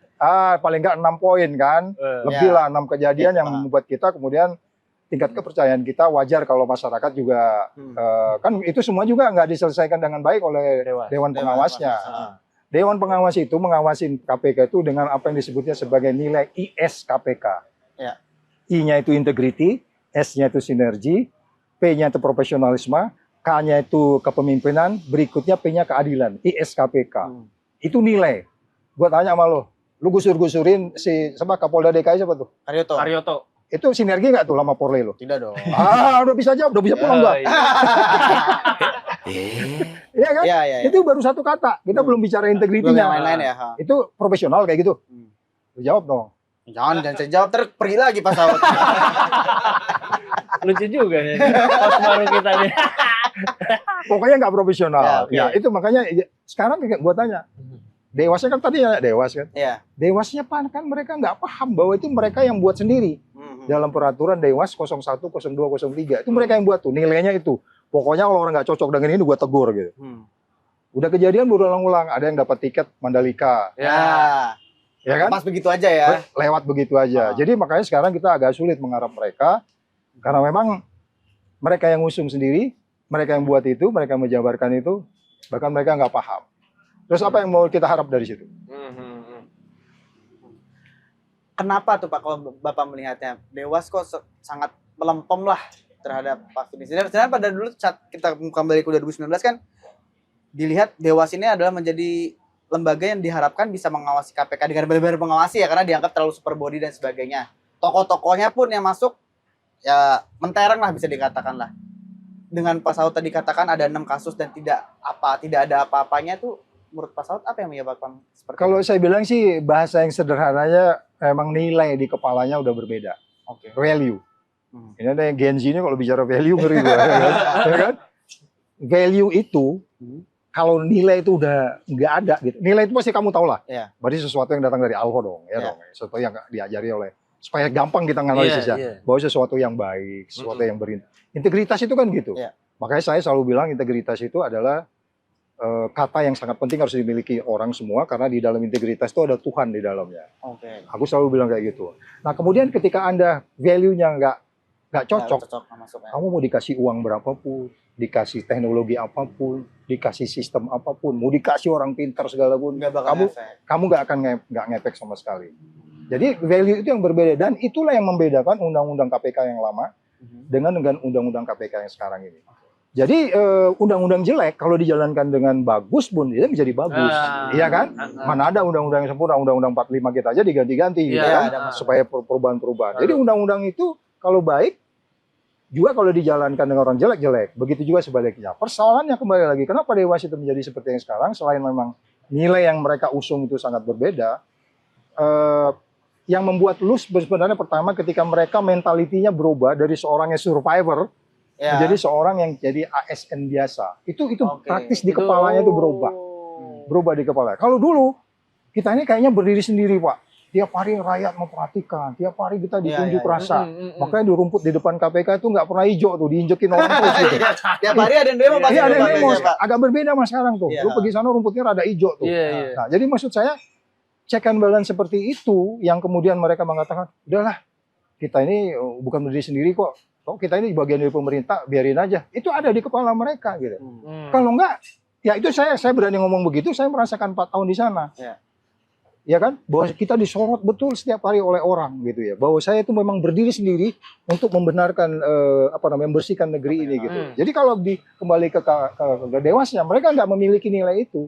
paling nggak 6 poin kan. Lebih Ya. lah 6 kejadian yang membuat kita kemudian tingkat kepercayaan kita wajar kalau masyarakat juga kan itu semua juga nggak diselesaikan dengan baik oleh Dewan Pengawasnya. Dewan Pengawas itu mengawasin KPK itu dengan apa yang disebutnya sebagai nilai IS KPK. Ya. I-nya itu integrity, S-nya itu sinergi, P-nya itu profesionalisme, K-nya itu kepemimpinan, berikutnya P-nya keadilan, IS KPK. Itu nilai. Gua tanya sama lo, lu gusur-gusurin si Kapolda DKI siapa tuh? Karyoto. Itu sinergi nggak tuh lama Polri lo? Tidak dong. Udah bisa jawab, udah bisa pulang gua. Iya kan? Iya, iya. Itu baru satu kata. Kita belum bicara Belum yang integritinya. lain-lain ya. Ha. Itu profesional kayak gitu. Lu jawab dong. Jangan saya jawab pergi lagi Pak Saud. Lucu juga nih. Pos baru kita nih. Pokoknya nggak profesional. Ya, oke. Ya, itu makanya sekarang gua tanya. Dewasnya kan tadi ya Dewas kan. Iya. Dewasnya kan mereka nggak paham bahwa itu mereka yang buat sendiri. Dalam peraturan Dewas 01, 02, 03. Itu mereka yang buat tuh. Nilainya itu. Pokoknya kalau orang nggak cocok dengan ini gua tegur gitu. Udah kejadian berulang-ulang. Ada yang dapat tiket Mandalika. Ya. Ya kan? Pas begitu aja ya. Lewat begitu aja. Jadi makanya sekarang kita agak sulit mengharap mereka. Karena memang mereka yang ngusung sendiri. Mereka yang buat itu. Mereka yang menjabarkan itu. Bahkan mereka nggak paham. Terus apa yang mau kita harap dari situ? Kenapa tuh Pak kalau Bapak melihatnya Dewas kok sangat melempem lah terhadap Pak Firly? Sebenarnya pada dulu saat kita kembali ke 2019 kan dilihat Dewas ini adalah menjadi lembaga yang diharapkan bisa mengawasi KPK dengan benar-benar mengawasi ya karena dianggap terlalu super body dan sebagainya. Tokoh-tokohnya pun yang masuk ya mentereng lah bisa dikatakan lah. Dengan Pak Saud tadi katakan ada 6 kasus dan tidak ada apa-apanya tuh menurut Pak Saud apa yang menyebabkan seperti Kalau itu? saya bilang sih bahasa yang sederhananya emang nilai di kepalanya udah berbeda. Oke. Value. Ini ada yang Gen Z ini kalau bicara value ngeri gua, ya kan? Value itu kalau nilai itu udah nggak ada gitu. Nilai itu pasti kamu tahu lah. Iya. Berarti sesuatu yang datang dari Allah dong, ya Iya. dong. Sesuatu yang diajari oleh supaya gampang kita nganalisisnya. Bahwa sesuatu yang baik, sesuatu yang berintegritas itu kan gitu. Iya. Makanya saya selalu bilang integritas itu adalah kata yang sangat penting harus dimiliki orang semua karena di dalam integritas itu ada Tuhan di dalamnya. Oke. Aku selalu bilang kayak gitu. Nah kemudian ketika Anda value-nya nggak cocok, Masuk ya. kamu mau dikasih uang berapapun, dikasih teknologi apapun, dikasih sistem apapun, mau dikasih orang pintar segala pun, Nggak bakal efek. kamu nggak akan nggak ngefek sama sekali. Jadi value itu yang berbeda dan itulah yang membedakan undang-undang KPK yang lama dengan undang-undang KPK yang sekarang ini. Jadi undang-undang jelek kalau dijalankan dengan bagus pun dia menjadi bagus, iya kan? Mana ada undang-undang yang sempurna, undang-undang 45 kita aja diganti-ganti, gitu Iya, kan? ada masalah. Supaya perubahan-perubahan. Jadi undang-undang itu kalau baik juga kalau dijalankan dengan orang jelek. Begitu juga sebaliknya. Persoalannya kembali lagi, kenapa Dewas itu menjadi seperti yang sekarang? Selain memang nilai yang mereka usung itu sangat berbeda, yang membuat lose sebenarnya pertama ketika mereka mentalitinya berubah dari seorang yang survivor menjadi seorang yang jadi ASN biasa. Itu praktis di kepalanya itu berubah di kepala. Kalau dulu kita ini kayaknya berdiri sendiri, Pak. Tiap hari rakyat memperhatikan, tiap hari kita ditunjuk rasa. Makanya di rumput di depan KPK itu nggak pernah hijau tuh, diinjekin orang terus gitu. Tiap hari ada yang demo pasti. Iya, ada yang demo. Agak berbeda mas sekarang tuh. Lu pergi sana rumputnya rada hijau tuh. Iya. Nah, jadi maksud saya check and balance seperti itu yang kemudian mereka mengatakan, udahlah kita ini bukan berdiri sendiri kok. Kita ini bagian dari pemerintah, biarin aja. Itu ada di kepala mereka gitu. Kalau enggak, ya itu saya berani ngomong begitu, saya merasakan 4 tahun di sana. Ya kan, bahwa kita disorot betul setiap hari oleh orang gitu ya. Bahwa saya itu memang berdiri sendiri untuk membenarkan membersihkan negeri ini gitu. Jadi kalau kembali ke Dewasnya, mereka nggak memiliki nilai itu.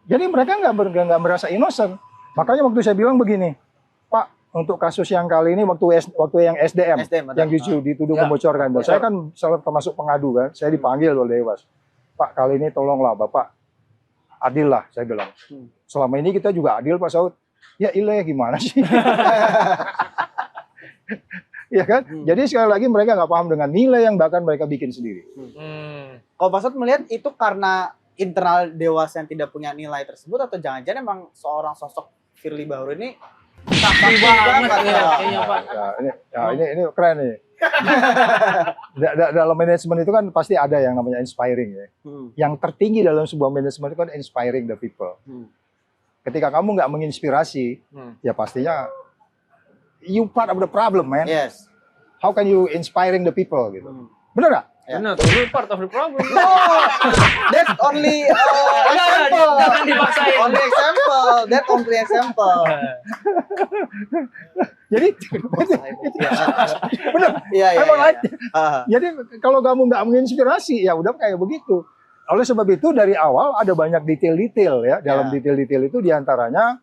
Jadi mereka nggak merasa innocent. Makanya waktu saya bilang begini, Pak, untuk kasus yang kali ini waktu yang SDM yang dituduh membocorkan, saya kan termasuk pengadu kan, saya dipanggil oleh Dewas. Pak, kali ini tolonglah Bapak adil lah, saya bilang. Selama ini kita juga adil Pak Saud. Ya ilah gimana sih? Ya kan? Jadi sekali lagi mereka nggak paham dengan nilai yang bahkan mereka bikin sendiri. Kalau Pak Saud melihat itu karena internal Dewas yang tidak punya nilai tersebut atau jangan-jangan emang seorang sosok Firly Bahuri ini sakti banget ya kayaknya Pak. Ini keren nih. Dalam manajemen itu kan pasti ada yang namanya inspiring ya. Yang tertinggi dalam sebuah manajemen itu kan inspiring the people. Ketika kamu nggak menginspirasi, ya pastinya you part of the problem, man. Yes. How can you inspiring the people gitu? Bener nggak? Benar, itu part of the problem. No, that's only example. Jangan dipaksain. Only example. That only example. Jadi, bener. Iya. Jadi kalau kamu nggak menginspirasi, ya udah kayak begitu. Oleh sebab itu dari awal ada banyak detail-detail ya. Dalam detail-detail itu diantaranya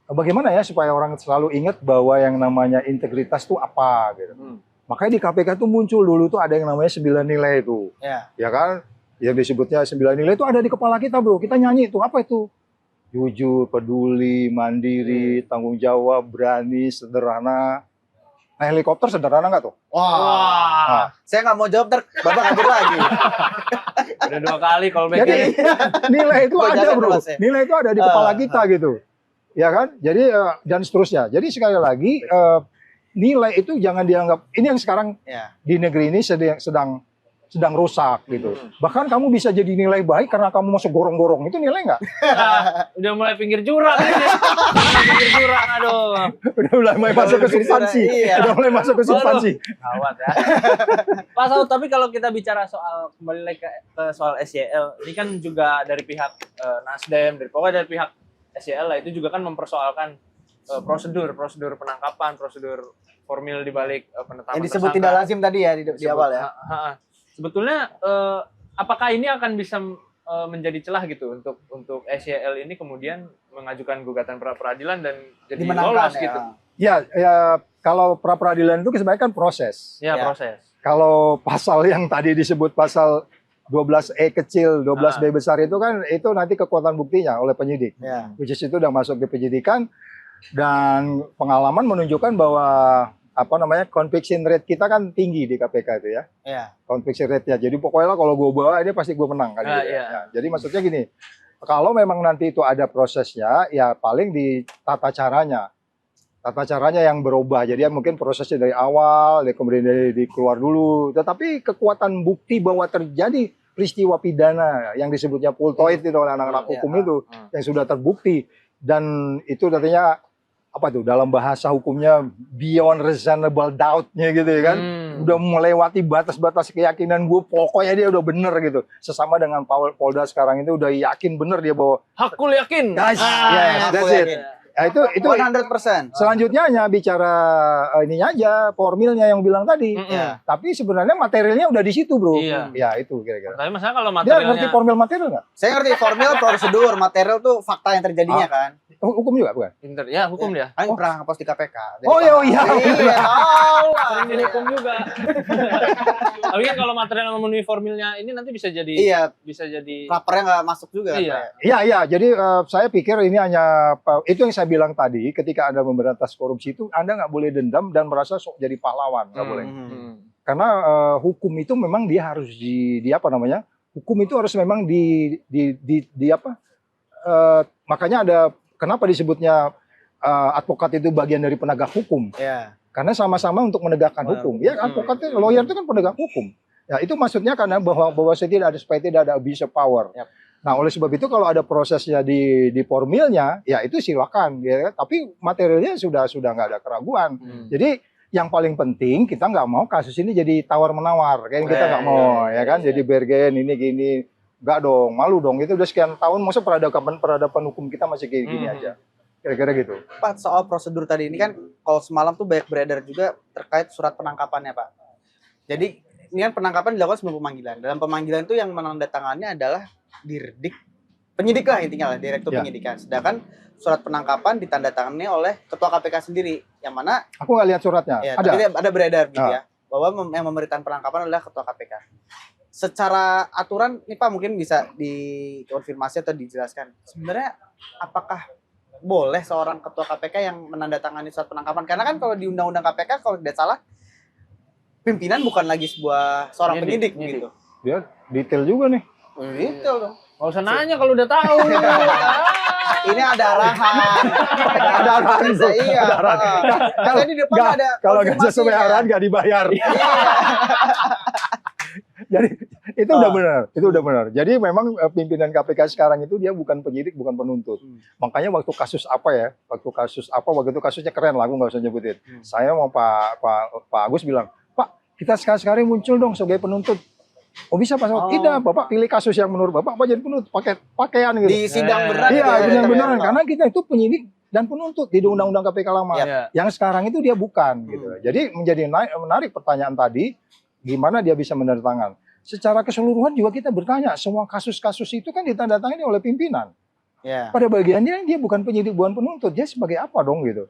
bagaimana ya supaya orang selalu ingat bahwa yang namanya integritas itu apa gitu. Makanya di KPK itu muncul dulu tuh ada yang namanya 9 nilai itu. Ya kan? Yang disebutnya 9 nilai itu ada di kepala kita, Bro. Kita nyanyi itu. Apa itu? Jujur, peduli, mandiri, tanggung jawab, berani, sederhana. Nah, helikopter sederhana nggak tuh? Wah. Saya nggak mau jawab, Bapak kabur lagi. Udah 2 kali kalau Jadi nilai itu ada, Bro. Nilai itu ada di kepala kita gitu. Ya kan? Jadi dan seterusnya. Jadi sekali lagi nilai itu jangan dianggap ini yang sekarang di negeri ini sedang rusak gitu. Bahkan kamu bisa jadi nilai baik karena kamu masuk gorong-gorong. Itu nilai nggak? Udah mulai pinggir jurang ini. Pinggir jurang, aduh. Udah mulai masuk ke substansi. Udah mulai masuk ke substansi. Gawat ya. Pak Saud, tapi kalau kita bicara soal kembali lagi ke soal SYL, ini kan juga dari pihak Nasdem, pokoknya dari pihak SYL lah itu juga kan mempersoalkan prosedur penangkapan, prosedur formil di balik penetapan yang disebut tidak lazim tadi ya di awal ya. Sebetulnya apakah ini akan bisa menjadi celah gitu untuk SYL ini kemudian mengajukan gugatan pra peradilan dan jadi lolos gitu? Ya, kalau pra peradilan itu sebenarnya kan proses. Ya, proses. Kalau pasal yang tadi disebut pasal 12E kecil, 12B besar itu kan itu nanti kekuatan buktinya oleh penyidik. Which is itu udah masuk di penyidikan dan pengalaman menunjukkan bahwa conviction rate kita kan tinggi di KPK itu ya. Conviction rate-nya. Jadi pokoknya kalau gue bawa ini pasti gue menang kan. Jadi maksudnya gini, kalau memang nanti itu ada prosesnya, ya paling di tata caranya yang berubah. Jadi mungkin prosesnya dari awal, kemudian dari keluar dulu. Tetapi kekuatan bukti bahwa terjadi peristiwa pidana yang disebutnya pultoid itu oleh anak-anak hukum itu yang sudah terbukti dan itu artinya apa tuh dalam bahasa hukumnya beyond reasonable doubt-nya gitu ya kan. Udah melewati batas-batas keyakinan gue, pokoknya dia udah bener gitu. Sesama dengan Polda sekarang itu udah yakin bener dia bahwa hakul yakin. Guys, yes, that's it. Ya, itu 100%. Selanjutnya hanya bicara ininya aja, formilnya yang bilang tadi. Tapi sebenarnya materialnya udah di situ, Bro. Ya, itu kira-kira. Tapi masalah kalau materialnya... Dia ngerti formil material nggak? Saya ngerti formil, prosedur, material tuh fakta yang terjadinya kan. Hukum juga bukan? Ya, hukum dia. Kan pernah ngepost di KPK. Oh iya. Iya, tahu lah. Sering ngerti hukum juga. Tapi kan kalau material memenuhi formilnya ini nanti bisa jadi Iya, bisa jadi laparnya nggak masuk juga. Iya. Pak. Iya. Jadi saya pikir ini hanya itu yang saya bilang tadi. Ketika Anda memberantas korupsi itu, Anda nggak boleh dendam dan merasa sok jadi pahlawan, nggak boleh. Karena hukum itu memang dia harus di apa namanya? Hukum itu harus memang di apa? Makanya ada kenapa disebutnya advokat itu bagian dari penegak hukum. Iya. Karena sama-sama untuk menegakkan hukum. Ya, advokat itu, lawyer itu kan penegak hukum. Ya, itu maksudnya karena bahwa supaya tidak ada abuse of power. Yap. Nah, oleh sebab itu kalau ada prosesnya di formilnya, ya itu silakan. Ya. Tapi materialnya sudah nggak ada keraguan. Jadi yang paling penting kita nggak mau kasus ini jadi tawar-menawar. Kayak kita nggak mau, ya kan? Jadi bergen ini gini. Nggak dong, malu dong. Itu udah sekian tahun, masa peradaban hukum kita masih gini aja. Kira-kira gitu. Pak, soal prosedur tadi ini kan kalau semalam tuh banyak beredar juga terkait surat penangkapannya, Pak. Jadi ini kan penangkapan dilakukan sebelum pemanggilan. Dalam pemanggilan itu yang menandatangannya adalah dirdik penyidik lah intinya lah, direktur penyidikan. Sedangkan surat penangkapan ditandatangani oleh ketua KPK sendiri. Yang mana aku nggak lihat suratnya. Ya, ada. Tapi ada beredar gitu ya, bahwa yang memerintahkan penangkapan adalah ketua KPK. Secara aturan nih Pak mungkin bisa dikonfirmasi atau dijelaskan. Sebenarnya apakah boleh seorang ketua KPK yang menandatangani surat penangkapan? Karena kan kalau di undang-undang KPK kalau tidak salah pimpinan bukan lagi seorang penyidik gitu. Dia detail juga nih. Detail dong. Nggak usah nanya kalau udah tahu. Ini ada arahan. Ada arahan. Iya. Ada arahan. Kalau di depan ada kalau nggak sesuai arahan nggak dibayar. Jadi itu udah benar, itu udah benar. Jadi memang pimpinan KPK sekarang itu dia bukan penyidik, bukan penuntut. Makanya waktu kasus apa ya, waktu itu kasusnya keren lah, aku nggak usah nyebutin. Saya mau Pak Agus bilang, Pak kita sekali-sekali muncul dong sebagai penuntut. Oh bisa Pak? Tidak, Bapak pilih kasus yang menurut Bapak jadi penuntut, pakai pakaian gitu. Di sidang berat. Iya, benar-benar. Karena kita itu penyidik dan penuntut di undang-undang KPK lama. Yang sekarang itu dia bukan. Gitu. Jadi menjadi menarik pertanyaan tadi, gimana dia bisa menandatangani. Secara keseluruhan juga kita bertanya, semua kasus-kasus itu kan ditandatangani oleh pimpinan. Pada bagiannya dia bukan penyidik, bukan penuntut. Dia sebagai apa dong gitu.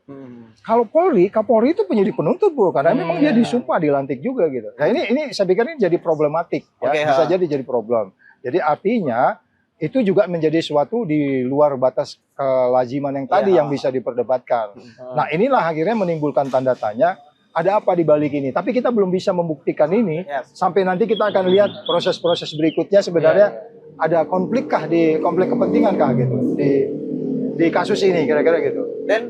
Kalau Kapolri itu penyidik penuntut bro, karena memang dia disumpah, dilantik juga gitu. Nah ini saya pikir ini jadi problematik. Bisa jadi problem. Jadi artinya itu juga menjadi suatu di luar batas kelaziman yang tadi yang bisa diperdebatkan. Nah inilah akhirnya menimbulkan tanda tanya. Ada apa di balik ini? Tapi kita belum bisa membuktikan ini. Sampai nanti kita akan lihat proses-proses berikutnya sebenarnya ada konflik kepentingan kah gitu di kasus ini kira-kira gitu. Dan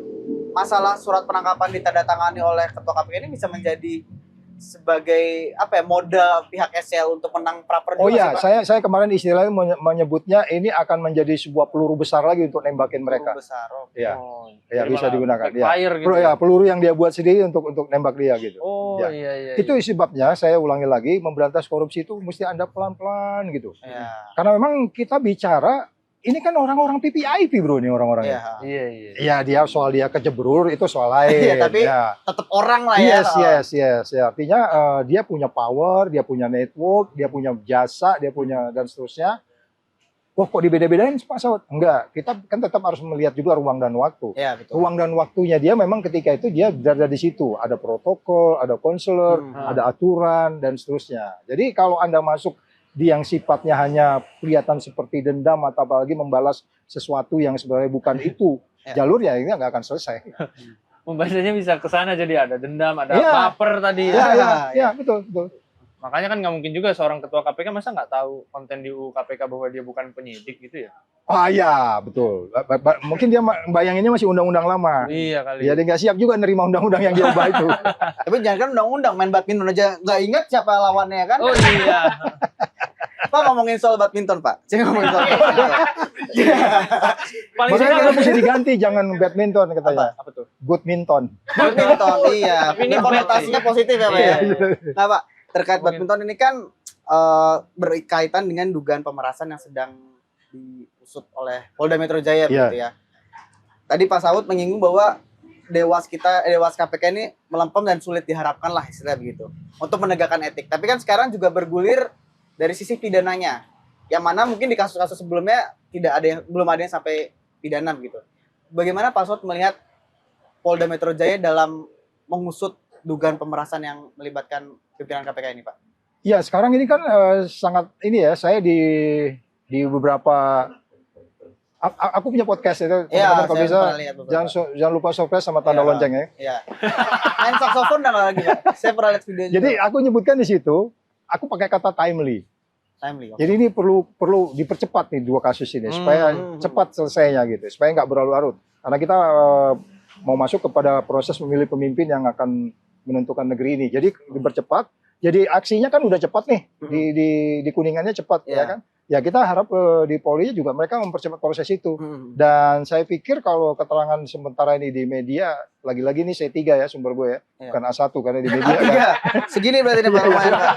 masalah surat penangkapan ditandatangani oleh ketua KPK ini bisa menjadi sebagai apa ya, modal pihak SL untuk menang pra-peradilan. Oh iya, saya kemarin istilahnya menyebutnya ini akan menjadi sebuah peluru besar lagi untuk nembakin mereka. Peluru besar. Iya. Ya bisa digunakan. Gitu. Peluru yang dia buat sendiri untuk nembak dia gitu. Oh iya. Itu sebabnya saya ulangi lagi, memberantas korupsi itu mesti Anda pelan-pelan gitu. Karena memang kita bicara ini kan orang-orang PPIP bro, ini orang-orangnya. Iya. Dia soal dia kejebrur itu soal lain. Iya, tapi tetap orang lah ya. Yes. Artinya dia punya power, dia punya network, dia punya jasa, dia punya dan seterusnya. Wah kok dibeda-bedain Pak Saud? Enggak, kita kan tetap harus melihat juga ruang dan waktu. Iya, betul. Ruang dan waktunya dia memang ketika itu dia berada di situ. Ada protokol, ada konselor, ada aturan dan seterusnya. Jadi kalau Anda masuk di yang sifatnya hanya kelihatan seperti dendam atau apalagi membalas sesuatu yang sebenarnya bukan itu jalur ya ini nggak akan selesai. Pembahasannya bisa ke sana jadi ada dendam, ada baper tadi. Iya, betul. Makanya kan nggak mungkin juga seorang ketua KPK masa nggak tahu konten di UU KPK bahwa dia bukan penyidik gitu ya. Oh iya, betul. Mungkin dia bayanginnya masih undang-undang lama. Iya kali. Ya dia nggak siap juga nerima undang-undang yang diubah itu. Tapi jangan kan undang-undang, main badminton aja nggak ingat siapa lawannya kan? Oh iya. Pak ngomongin soal badminton Pak. Saya ngomongin soal badminton. Paling Makanya kita mesti diganti, jangan badminton katanya. Apa tuh? Goodminton. Badminton, iya. Tapi ini konotasinya positif ya Pak ya. Nah Pak, terkait badminton ini kan berkaitan dengan dugaan pemerasan yang sedang diusut oleh Polda Metro Jaya gitu ya. Tadi Pak Saud menyinggung bahwa Dewas KPK ini melempem dan sulit diharapkan lah istilah begitu untuk menegakkan etik. Tapi kan sekarang juga bergulir dari sisi pidananya, yang mana mungkin di kasus-kasus sebelumnya belum ada yang sampai pidana begitu. Bagaimana Pak Saud melihat Polda Metro Jaya dalam mengusut dugaan pemerasan yang melibatkan pimpinan KPK ini, Pak? Ya sekarang ini kan sangat ini ya, saya di beberapa aku punya podcast itu, Iya, teman-teman kalau saya bisa pernah lihat beberapa. jangan lupa subscribe sama tanda Iya. lonceng ya. Iya. Main saksofon dan lagi, Pak. Saya pernah lihat videonya. Jadi aku nyebutkan di situ, aku pakai kata timely. timely. Jadi ini perlu dipercepat nih dua kasus ini supaya cepat selesainya gitu, supaya nggak berlarut-larut. Karena kita mau masuk kepada proses memilih pemimpin yang akan menentukan negeri ini. Jadi dipercepat. Jadi aksinya kan udah cepat nih di Kuningannya cepat ya kan. Ya kita harap di Polri juga mereka mempercepat proses itu. Dan saya pikir kalau keterangan sementara ini di media, lagi-lagi ini C3 ya sumber gue ya, bukan A1 karena di media kan. Segini berarti nih Pak lumayan, Pak.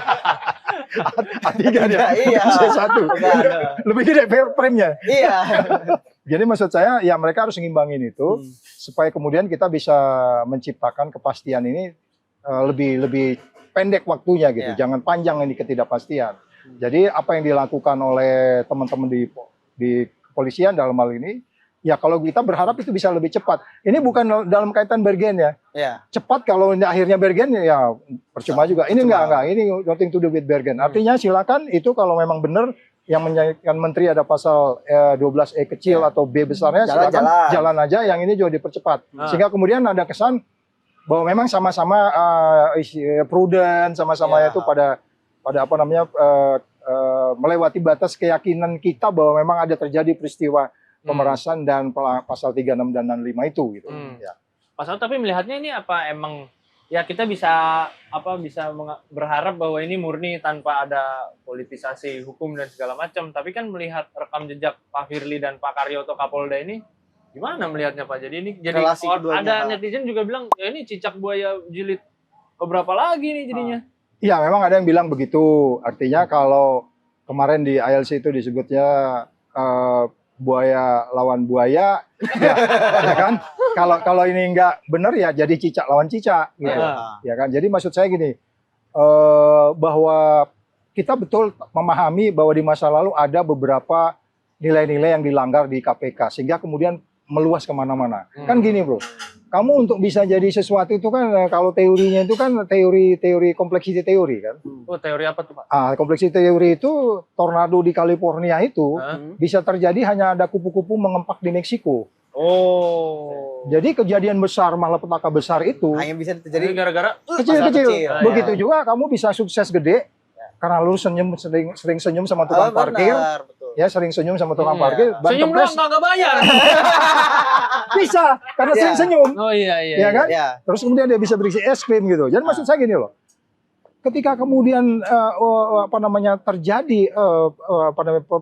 A3 dia, Iya. C1. Lebih gede frame-nya. Iya. Jadi maksud saya ya mereka harus ngimbangin itu supaya kemudian kita bisa menciptakan kepastian ini lebih pendek waktunya gitu. Jangan panjang ini ketidakpastian. Jadi apa yang dilakukan oleh teman-teman di kepolisian dalam hal ini, ya kalau kita berharap itu bisa lebih cepat. Ini bukan dalam kaitan Bergen ya. Cepat kalau akhirnya Bergen ya percuma juga. Ini enggak. Ini nothing to do with Bergen. Artinya silakan itu kalau memang benar yang menyangkutkan menteri ada pasal 12E kecil atau B besarnya, silakan jalan aja. Yang ini juga dipercepat. Sehingga kemudian ada kesan bahwa memang sama-sama prudent, sama-sama itu pada apa namanya melewati batas keyakinan kita bahwa memang ada terjadi peristiwa pemerasan dan pasal 36 dan 65 itu gitu. Ya. Pasal tapi melihatnya ini apa emang ya kita bisa berharap bahwa ini murni tanpa ada politisasi hukum dan segala macam, tapi kan melihat rekam jejak Pak Firly dan Pak Karyoto Kapolda ini gimana melihatnya Pak? Jadi ini jadi ada netizen juga bilang ya ini cicak buaya jilid keberapa lagi nih jadinya. Iya, memang ada yang bilang begitu. Artinya kalau kemarin di ILC itu disebutnya buaya lawan buaya, ya kan? Kalau ini nggak benar ya jadi cicak lawan cicak, gitu. Ya kan? Jadi maksud saya gini, bahwa kita betul memahami bahwa di masa lalu ada beberapa nilai-nilai yang dilanggar di KPK, sehingga kemudian meluas kemana-mana. Kan gini bro, kamu untuk bisa jadi sesuatu itu kan kalau teorinya itu kan teori complexity teori kan. Oh teori apa tuh Pak? Complexity teori itu tornado di California itu bisa terjadi hanya ada kupu-kupu mengempak di Meksiko. Oh. Jadi kejadian besar malapetaka besar itu hanya bisa terjadi gara-gara kecil-kecil. Begitu juga kamu bisa sukses gede karena lu sering senyum sama tukang parkir. Ya sering senyum sama tukang parkir. Senyum doang nggak bayar. Bisa karena sering senyum. Oh iya. Ya kan? Terus kemudian dia bisa berisi es krim gitu. Jadi maksud saya gini loh. Ketika kemudian terjadi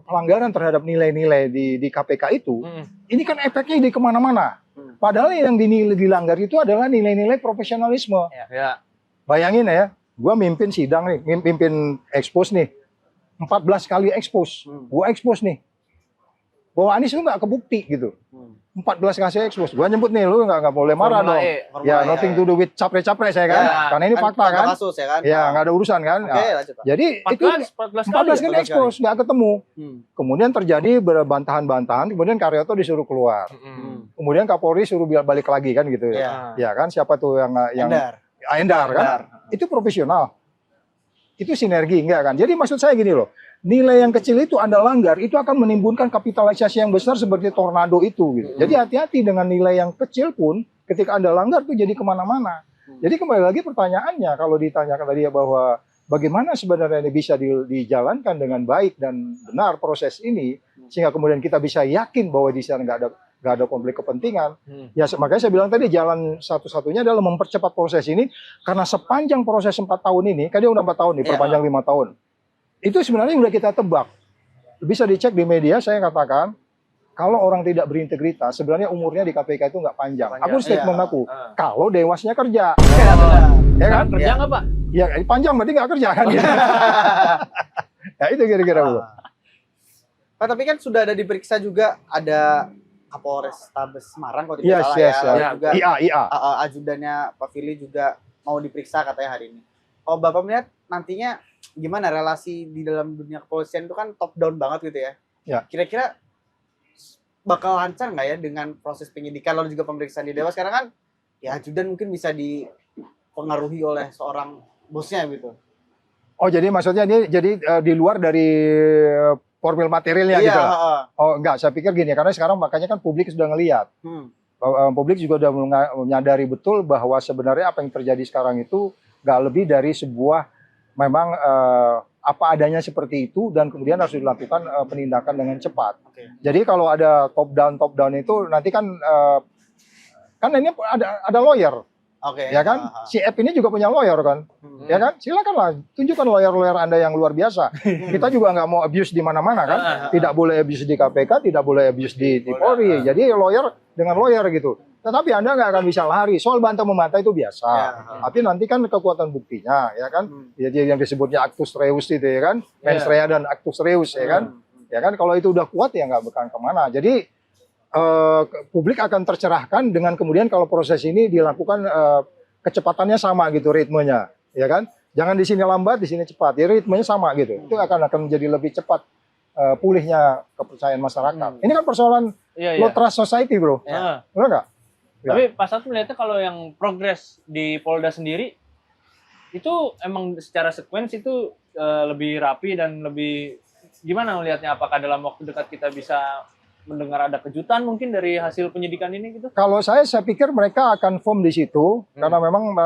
pelanggaran terhadap nilai-nilai di KPK itu, ini kan efeknya di kemana-mana. Padahal yang dilanggar itu adalah nilai-nilai profesionalisme. Bayangin ya, gue mimpin sidang nih, mimpin expose nih, 14 kali expose, gue expose nih, bahwa Anies itu nggak kebukti gitu. 14 kasih expose, gue nyebut nih, lu nggak boleh marah dong. Ya, nothing to do with capres-capres saya kan, karena ini fakta kan. Kasus, ya kan? Ya, nggak ada urusan kan. Jadi 14 kali expose, nggak ketemu. Kemudian terjadi bantahan-bantahan, kemudian Karyoto disuruh keluar. Kemudian Kapolri suruh balik lagi kan gitu ya. Ya kan, siapa tuh yang Endar kan? Itu profesional. Itu sinergi, enggak kan? Jadi maksud saya gini loh, nilai yang kecil itu Anda langgar, itu akan menimbulkan kapitalisasi yang besar seperti tornado itu. Gitu. Jadi hati-hati dengan nilai yang kecil pun, ketika Anda langgar itu jadi kemana-mana. Jadi kembali lagi pertanyaannya, kalau ditanyakan tadi ya bahwa bagaimana sebenarnya ini bisa dijalankan dengan baik dan benar proses ini, sehingga kemudian kita bisa yakin bahwa di sana nggak ada konflik kepentingan. Ya makanya saya bilang tadi jalan satu-satunya adalah mempercepat proses ini karena sepanjang proses 4 tahun ini, kan dia udah 4 tahun nih, perpanjang 5 tahun. Itu sebenarnya udah kita tebak. Bisa dicek di media, saya katakan kalau orang tidak berintegritas, sebenarnya umurnya di KPK itu nggak panjang. Aku statement aku, kalau dewasnya kerja. Ya kan? Kerja nggak Pak? Ya panjang berarti nggak kerja kan. Ya itu kira-kira Bu. Pak, tapi kan sudah ada diperiksa juga, ada Kapolres Tabes Semarang kalau tidak salah ya. Juga IA. Ajudannya Pak Firly juga mau diperiksa katanya hari ini. Kalau Bapak melihat nantinya gimana relasi di dalam dunia kepolisian itu kan top down banget gitu ya. Kira-kira bakal lancar nggak ya dengan proses penyidikan lalu juga pemeriksaan di Dewas? Karena kan ya ajudan mungkin bisa dipengaruhi oleh seorang bosnya gitu. Oh, jadi maksudnya ini jadi di luar dari formil materialnya Iya, gitu lah. heeh. Oh, enggak, saya pikir gini, karena sekarang makanya kan publik sudah ngelihat. Publik juga sudah menyadari betul bahwa sebenarnya apa yang terjadi sekarang itu nggak lebih dari sebuah memang apa adanya seperti itu dan kemudian harus dilakukan penindakan dengan cepat. Oke. Jadi kalau ada top down itu nanti kan kan ini ada lawyer, Oke. ya kan? Heeh. Si App ini juga punya lawyer kan, ya kan? Silakanlah tunjukkan lawyer-lawyer Anda yang luar biasa. Kita juga nggak mau abuse di mana-mana kan? Tidak boleh abuse di KPK, tidak boleh abuse di Polri. Jadi lawyer dengan lawyer gitu. Tetapi Anda nggak akan bisa lari. Soal bantah-membantah itu biasa. Tapi nanti kan kekuatan buktinya, ya kan? Jadi yang disebutnya actus reus itu ya kan? Mens rea dan actus reus ya kan? Ya kan? Kalau itu udah kuat ya nggak bakal kemana. Jadi publik akan tercerahkan dengan kemudian kalau proses ini dilakukan kecepatannya sama gitu ritmenya, ya kan? Jangan di sini lambat, di sini cepat. Ya ritmenya sama gitu. Itu akan menjadi lebih cepat pulihnya kepercayaan masyarakat. Ini kan persoalan low trust society, bro. Ya. Benar nggak? Ya. Tapi Pak Satu melihatnya kalau yang progres di Polda sendiri itu emang secara sekuens itu lebih rapi dan lebih gimana melihatnya? Apakah dalam waktu dekat kita bisa mendengar ada kejutan mungkin dari hasil penyidikan ini gitu? Kalau saya pikir mereka akan firm di situ karena memang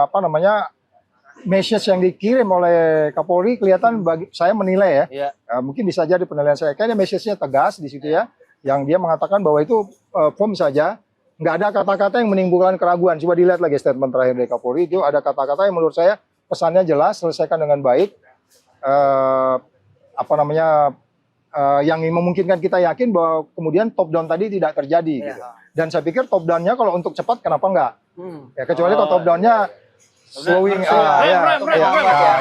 apa namanya message yang dikirim oleh Kapolri kelihatan bagi saya menilai ya. Mungkin bisa jadi penilaian saya kayaknya message-nya tegas di situ ya. Yang dia mengatakan bahwa itu firm saja, nggak ada kata-kata yang menimbulkan keraguan. Coba dilihat lagi statement terakhir dari Kapolri itu ada kata-kata yang menurut saya pesannya jelas, selesaikan dengan baik. Apa namanya? Yang memungkinkan kita yakin bahwa kemudian top down tadi tidak terjadi gitu. Dan saya pikir top down-nya kalau untuk cepat kenapa enggak? Ya kecuali kalau top down-nya slowing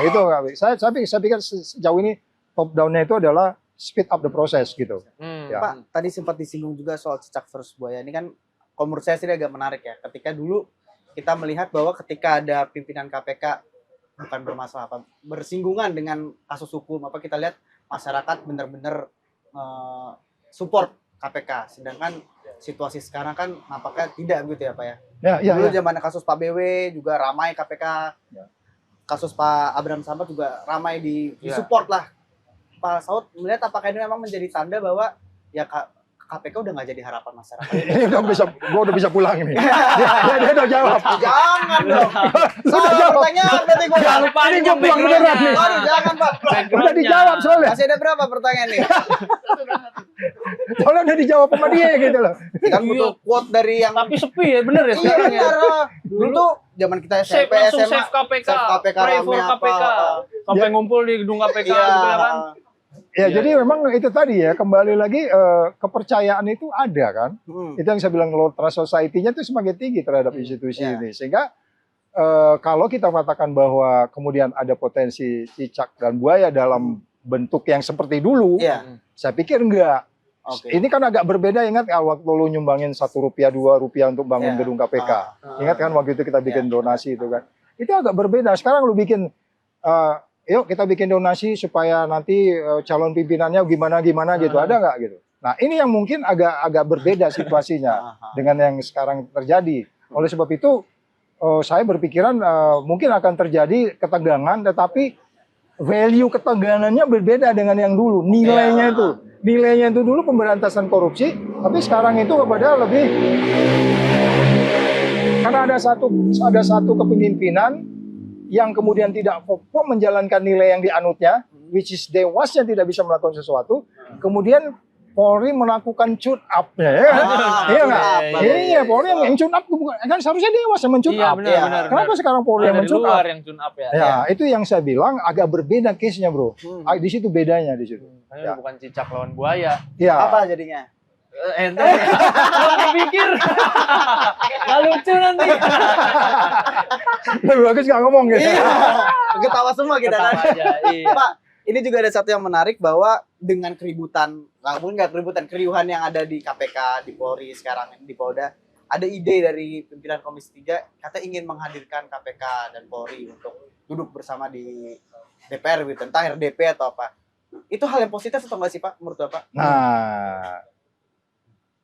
itu saya pikir sejauh ini top down-nya itu adalah speed up the process gitu. Ya. Pak, tadi sempat disinggung juga soal cicak versus buaya. Ini kan kalau menurut saya sih agak menarik ya. Ketika dulu kita melihat bahwa ketika ada pimpinan KPK bukan bermasalah apa, bersinggungan dengan kasus hukum, apa kita lihat masyarakat benar-benar support KPK. Sedangkan situasi sekarang kan nampaknya tidak begitu ya Pak ya. Dulu zaman kasus Pak BW juga ramai KPK. Kasus Pak Abraham Samad juga ramai di support lah. Pak Saud melihat apakah ini memang menjadi tanda bahwa ya KPK udah nggak jadi harapan masyarakat? Ini gua udah bisa pulang ini. Dia udah jawab. Jangan dong. Sudah jawab pertanyaan berarti gua. Jangan lupa ini gua pulang beneran nih. Aduh, jangan Pak. Udah dijawab soalnya. Masih ada berapa pertanyaan nih? Soalnya udah dijawab sama dia gitu loh. Kan butuh quote dari yang Tapi sepi ya bener ya iya sekarang ya. benar. Dulu tuh zaman kita SMP, Langsung SMA, save KPK, save KPK pray for rame KPK. Sampai ngumpul di gedung KPK Iya. gitu ya kan. Ya, jadi memang itu tadi ya, kembali lagi kepercayaan itu ada kan. Itu yang saya bilang low trust society-nya itu semakin tinggi terhadap institusi ini. Sehingga kalau kita katakan bahwa kemudian ada potensi cicak dan buaya dalam bentuk yang seperti dulu, saya pikir enggak. Ini kan agak berbeda, ingat waktu lu nyumbangin Rp1, Rp2 untuk bangun gedung KPK. Ingat kan waktu itu kita bikin donasi itu kan. Itu agak berbeda. Sekarang lu bikin yuk kita bikin donasi supaya nanti calon pimpinannya gimana gitu, ada nggak gitu? Nah ini yang mungkin agak berbeda situasinya dengan yang sekarang terjadi. Oleh sebab itu saya berpikiran mungkin akan terjadi ketegangan, tetapi value ketegangannya berbeda dengan yang dulu. Nilainya itu dulu pemberantasan korupsi, tapi sekarang itu kepada lebih karena ada satu kepemimpinan yang kemudian tidak fokus menjalankan nilai yang dianutnya, which is dewasnya tidak bisa melakukan sesuatu, kemudian Polri melakukan tune up-nya, ya kan? Iya nggak? Iya, Polri yang tune up kan seharusnya dewas yang men-tune up. Benar. Kenapa sekarang Polri yang men-tune up? Yang tune up ya. Ya, itu yang saya bilang agak berbeda case-nya, bro. Di situ bedanya di situ. Bukan cicak lawan buaya. Ya. apa jadinya? Ente kalau pikir nggak lucu nanti. Lebih bagus nggak ngomong gitu. Iya. Ketawa semua kita kan. Iya. Pak, ini juga ada satu yang menarik bahwa dengan keributan, keriuhan yang ada di KPK, di Polri sekarang di Polda, ada ide dari pimpinan Komisi 3 kata ingin menghadirkan KPK dan Polri untuk duduk bersama di DPR gitu, entah RDP atau apa. Itu hal yang positif atau enggak sih Pak menurut Bapak? Nah,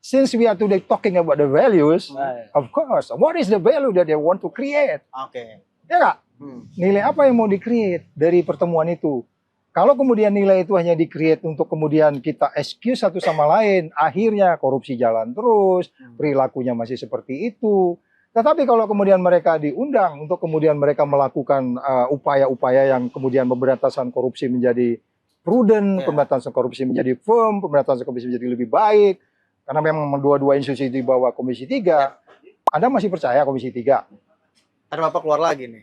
since we are today talking about the values, Nah, of course, what is the value that they want to create? Oke. Ya nggak? Hmm. Nilai apa yang mau di-create dari pertemuan itu? Kalau kemudian nilai itu hanya di-create untuk kemudian kita excuse satu sama lain, akhirnya korupsi jalan terus, perilakunya masih seperti itu. Tetapi kalau kemudian mereka diundang untuk kemudian mereka melakukan upaya-upaya yang kemudian pemberantasan korupsi menjadi prudent, Ya. pemberantasan korupsi menjadi firm, pemberantasan korupsi menjadi lebih baik, karena memang dua-dua institusi di bawah Komisi 3, Anda masih percaya Komisi 3? Ntar Bapak keluar lagi nih.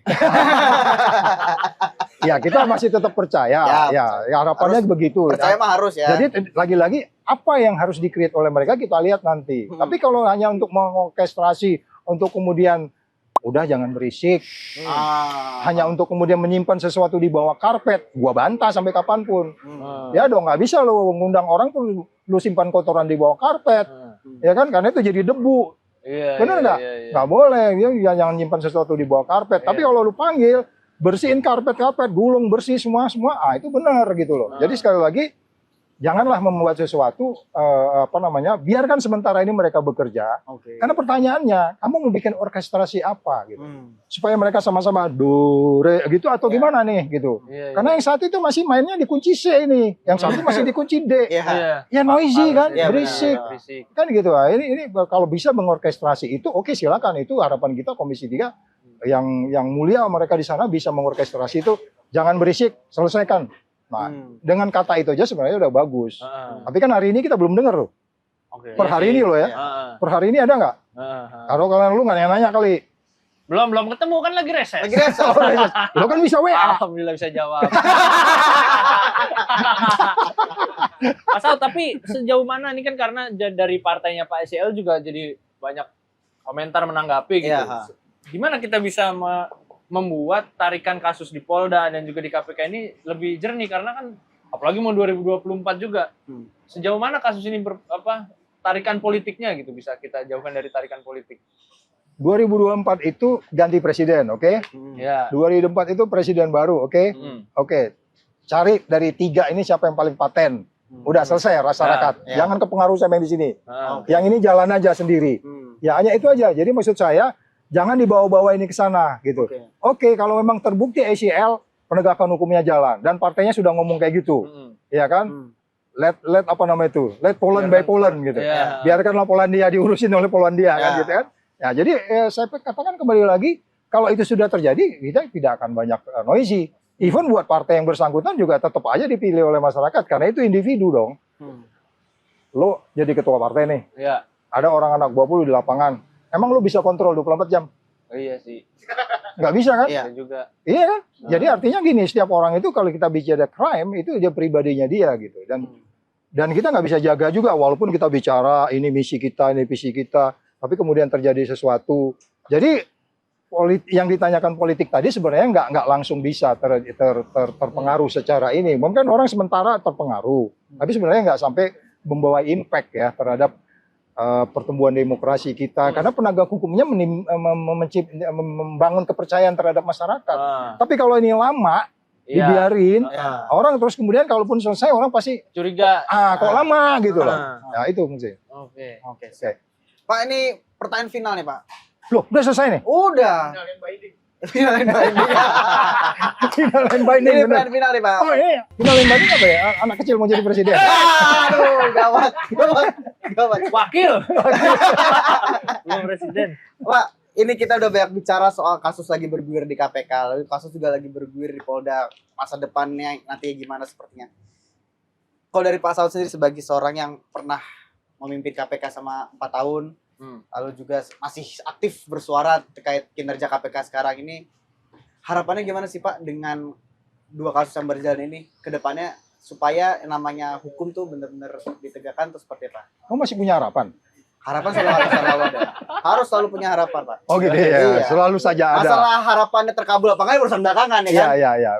Ya, kita masih tetap percaya. Ya, harapannya Harus begitu. Percaya mah harus ya. Jadi lagi-lagi apa yang harus di-create oleh mereka kita lihat nanti. Tapi kalau hanya untuk mengorkestrasi, untuk kemudian udah jangan berisik, hanya untuk kemudian menyimpan sesuatu di bawah karpet, gua bantah sampai kapanpun. Ya dong, nggak bisa lo ngundang orang tuh lu simpan kotoran di bawah karpet, ya kan? Karena itu jadi debu. Iya. Bener nggak? Nggak boleh, ya jangan nyimpan sesuatu di bawah karpet. Tapi kalau lu panggil, bersihin karpet, gulung bersih semua, itu benar gitu loh. Jadi sekali lagi, janganlah membuat sesuatu, biarkan sementara ini mereka bekerja. Oke. Karena pertanyaannya, kamu mau bikin orkestrasi apa gitu? Hmm. Supaya mereka sama-sama do, re, gitu atau Ya. gimana nih gitu. Iya, Karena yang satu itu masih mainnya di kunci C ini, yang satu masih di kunci D. Iya. Ya noisy kan, Iya, berisik. benar. Berisik. Kan gitu. Nah, ini kalau bisa mengorkestrasi itu, oke silakan, itu harapan kita Komisi 3 yang mulia mereka di sana bisa mengorkestrasi itu, jangan berisik, selesaikan. Nah, dengan kata itu aja sebenarnya udah bagus. Tapi kan hari ini kita belum dengar loh. Oke. Per hari ini loh ya. Per hari ini ada nggak? Kalau kalian lu nggak nanya kali. Belum ketemu kan lagi reses. Lagi reses. Lo kan bisa WA. Alhamdulillah bisa jawab. Asal tapi sejauh mana ini kan karena dari partainya Pak SEL juga jadi banyak komentar menanggapi gitu. Iya. Gimana kita bisa membuat tarikan kasus di Polda dan juga di KPK ini lebih jernih karena kan apalagi mau 2024 juga. Sejauh mana kasus ini tarikan politiknya gitu bisa kita jauhkan dari tarikan politik. 2024 itu ganti presiden, oke? Ya. 2024 itu presiden baru, oke? Oke. Cari dari 3 ini siapa yang paling paten. Udah selesai masyarakat. Ya. Jangan kepengaruh sama yang di sini. Oke. Yang ini jalan aja sendiri. Ya hanya itu aja. Jadi maksud saya jangan dibawa-bawa ini ke sana gitu. Oke, kalau memang terbukti ACL penegakan hukumnya jalan dan partainya sudah ngomong kayak gitu. Ya kan? Let Poland by Poland gitu. Ya. Biarkanlah Polandia diurusin oleh Polandia kan gitu kan. Ya, jadi saya katakan kembali lagi kalau itu sudah terjadi kita tidak akan banyak noisy. Even buat partai yang bersangkutan juga tetap aja dipilih oleh masyarakat karena itu individu dong. Lo jadi ketua partai nih. Iya. Ada orang anak buah lu di lapangan. Emang lu bisa kontrol 24 jam? Iya sih. Nggak bisa kan? Iya. Iya juga. Iya kan? Jadi artinya gini, setiap orang itu kalau kita bicara crime itu dia pribadinya dia gitu. Dan kita nggak bisa jaga juga walaupun kita bicara ini misi kita, ini visi kita, tapi kemudian terjadi sesuatu. Jadi yang ditanyakan politik tadi sebenarnya nggak langsung bisa terpengaruh secara ini. Mungkin orang sementara terpengaruh, tapi sebenarnya nggak sampai membawa impact ya terhadap pertumbuhan demokrasi kita. Karena penegak hukumnya membangun kepercayaan terhadap masyarakat. Tapi kalau ini lama, dibiarin, orang terus kemudian kalaupun selesai orang pasti Curiga. kok lama gitu loh. Nah itu mungkin. Oke. Pak, ini pertanyaan final nih, Pak. Loh, udah selesai nih? Udah. Final and binding. Final and binding Ini bener. pertanyaan final nih, Pak. Oh iya, final and binding apa ya? Anak kecil mau jadi presiden. Aduh, gawat. Wakil. Belum presiden. Pak, ini kita udah banyak bicara soal kasus lagi bergulir di KPK, lalu kasus juga lagi bergulir di Polda. Masa depannya nanti gimana sepertinya. Kalau dari Pak Saud sendiri sebagai seorang yang pernah memimpin KPK selama 4 tahun, lalu juga masih aktif bersuara terkait kinerja KPK sekarang ini, harapannya gimana sih Pak dengan 2 kasus yang berjalan ini ke depannya supaya yang namanya hukum tuh benar-benar ditegakkan terus seperti apa? Kamu masih punya harapan? Harapan selalu ada. Harus selalu punya harapan, Pak. Oh gitu ya, Iya. selalu saja ada. Masalah harapannya terkabul apa enggak urusan belakangan ya kan? Iya.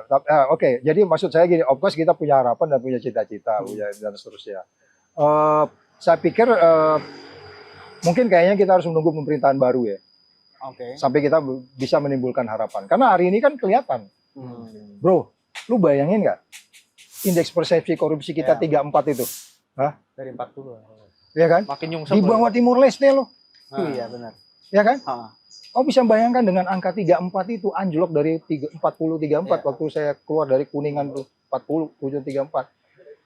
Oke, jadi maksud saya gini, of course kita punya harapan dan punya cita-cita, dan seterusnya. Saya pikir mungkin kayaknya kita harus menunggu pemerintahan baru ya, Oke. sampai kita bisa menimbulkan harapan. Karena hari ini kan kelihatan, bro, lu bayangin nggak indeks persepsi korupsi kita Ya. 34 itu? Hah? Dari 40. ya kan? Makin nyungsep. Di bawah Timur Leste loh, Nah. Iya benar. ya kan? Ah. Oh bisa bayangkan dengan angka 34 itu anjlok dari 40 34 Iya. waktu saya keluar dari Kuningan tuh 40 ujung 34.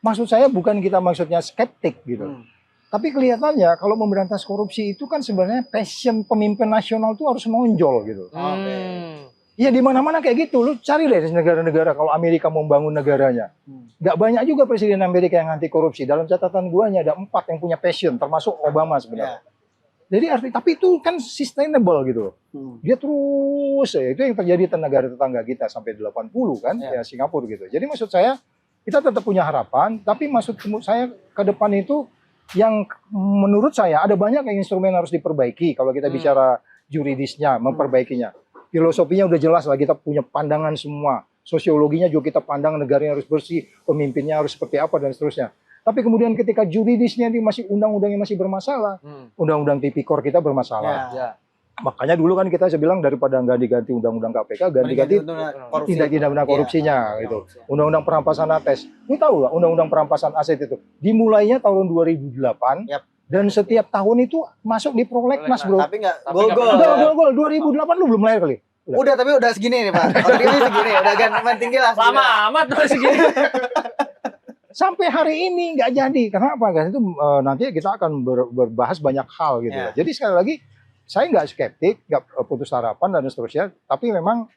Maksud saya bukan kita maksudnya skeptik gitu. Tapi kelihatannya kalau memberantas korupsi itu kan sebenarnya passion pemimpin nasional itu harus menonjol gitu. Iya di mana-mana kayak gitu. Lu cari deh negara-negara kalau Amerika mau membangun negaranya. Gak banyak juga presiden Amerika yang anti korupsi. Dalam catatan gua hanya ada 4 yang punya passion, termasuk Obama sebenarnya. Jadi tapi itu kan sustainable gitu. Dia terus ya itu yang terjadi di negara tetangga kita sampai 80 kan ya Singapura gitu. Jadi maksud saya kita tetap punya harapan, tapi maksud saya ke depan itu yang menurut saya ada banyak yang instrumen harus diperbaiki kalau kita bicara juridisnya, memperbaikinya. Filosofinya udah jelas lah, kita punya pandangan semua. Sosiologinya juga kita pandang negaranya harus bersih, pemimpinnya harus seperti apa dan seterusnya. Tapi kemudian ketika juridisnya ini masih undang-undangnya masih bermasalah, undang-undang tipikor kita bermasalah. Makanya dulu kan saya bilang daripada nggak diganti undang-undang KPK, ganti-ganti tindak pidana korupsinya gitu. Undang-undang perampasan aset. Lu tahu lah undang-undang perampasan aset itu dimulainya tahun 2008 dan setiap tahun itu masuk di prolegnas, bro. Tapi nggak gol-gol. Gol 2008 lu belum lahir kali. Udah tapi udah segini nih Pak. Ini segini udah ganti tinggi lah. Lama amat masih segini. Sampai hari ini nggak jadi. Kenapa? Kan itu nanti kita akan berbahas banyak hal gitu. Jadi sekali lagi saya nggak skeptik, nggak putus harapan dan seterusnya. Tapi memang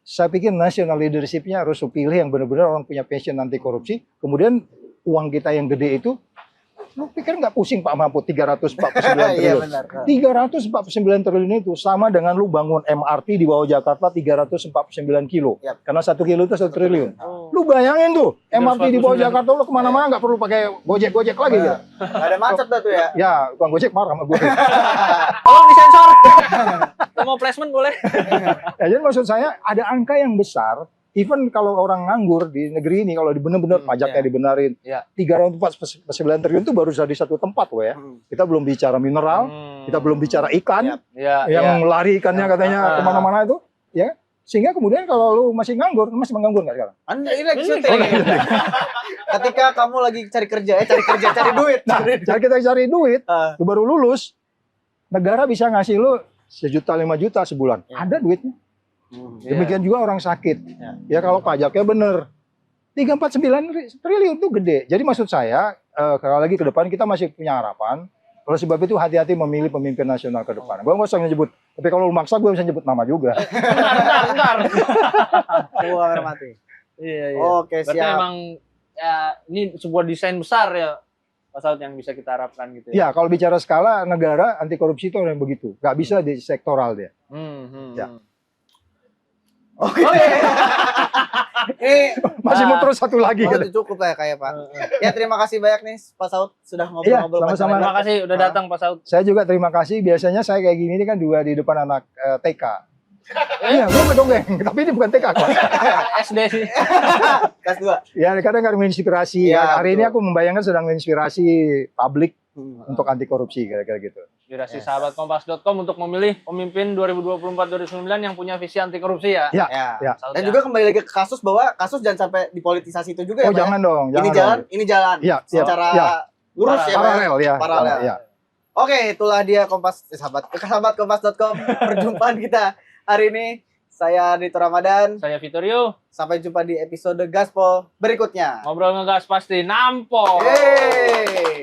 saya pikir national leadership-nya harus pilih yang benar-benar orang punya passion anti korupsi. Kemudian uang kita yang gede itu, lu pikir nggak pusing Pak Mahfud 349 triliun? 349 triliun itu sama dengan lu bangun MRT di bawah Jakarta 349 kilo. Karena 1 kilo itu 1 triliun. Lu bayangin tuh, MRT di bawah Jakarta lu kemana-mana nggak perlu pakai gojek-gojek lagi gitu. Nggak ada macet tuh ya. Ya, tukang gojek marah sama gue. Tolong disensor. Mau placement boleh. Ya, jadi maksud saya ada angka yang besar. Even kalau orang nganggur di negeri ini, kalau benar-benar pajaknya dibenarin, 349 triliun itu baru jadi satu tempat loh ya. Kita belum bicara mineral, kita belum bicara ikan, yang lari ikannya katanya kemana-mana itu, ya. Sehingga kemudian kalau lu masih nganggur, lu masih menganggur nggak sekarang? Anda ini lagi syuting. Ketika kamu lagi cari kerja, cari duit. Nah, kita cari duit, lu baru lulus, negara bisa ngasih lu 1,5 juta sebulan. Ada duitnya. Demikian juga orang sakit. Ya kalau pajaknya bener. 349 triliun itu gede. Jadi maksud saya, kalau lagi ke depan kita masih punya harapan. Oleh sebab itu hati-hati memilih pemimpin nasional ke depan. Gue nggak usah nyebut. Tapi kalau lu maksa gue bisa nyebut nama juga. Bentar. Gua mati. Iya. Oke, Berarti siap. emang ya ini sebuah desain besar ya Pak Saud yang bisa kita harapkan gitu ya. Ya kalau bicara skala negara anti korupsi itu orang yang begitu. Nggak bisa di sektoral dia. Ya. Oke. Ini Masih mau terus satu lagi. Gitu. cukup lah kayak Pak. Ya terima kasih banyak nih Pak Saud sudah ngobrol-ngobrol. sama-sama. Terima kasih udah datang Pak Saud. Saya juga terima kasih. Biasanya saya kayak gini ini kan dua di depan anak TK. Iya, gue ngedongeng, tapi ini bukan TK kok. SD sih. Kelas 2. Ya, kadang kan menginspirasi. Ya, hari ini betul. aku membayangkan sedang menginspirasi publik untuk anti korupsi kira-kira gitu. Inspirasi sahabat kompas.com untuk memilih pemimpin 2024-2029 yang punya visi anti korupsi ya. Ya. Dan juga kembali lagi ke kasus bahwa kasus jangan sampai dipolitisasi itu juga ya. Oh, Pak, jangan dong, ya? Ini jalan. Iya, Secara lurus ya, Pak. Paralel ya. Oke, itulah dia sahabat kompas.com perjumpaan kita hari ini. Saya Dito Ramadan. Saya Vittorio. Sampai jumpa di episode Gaspol berikutnya. Ngobrol ngegas pasti nampol. Yeay.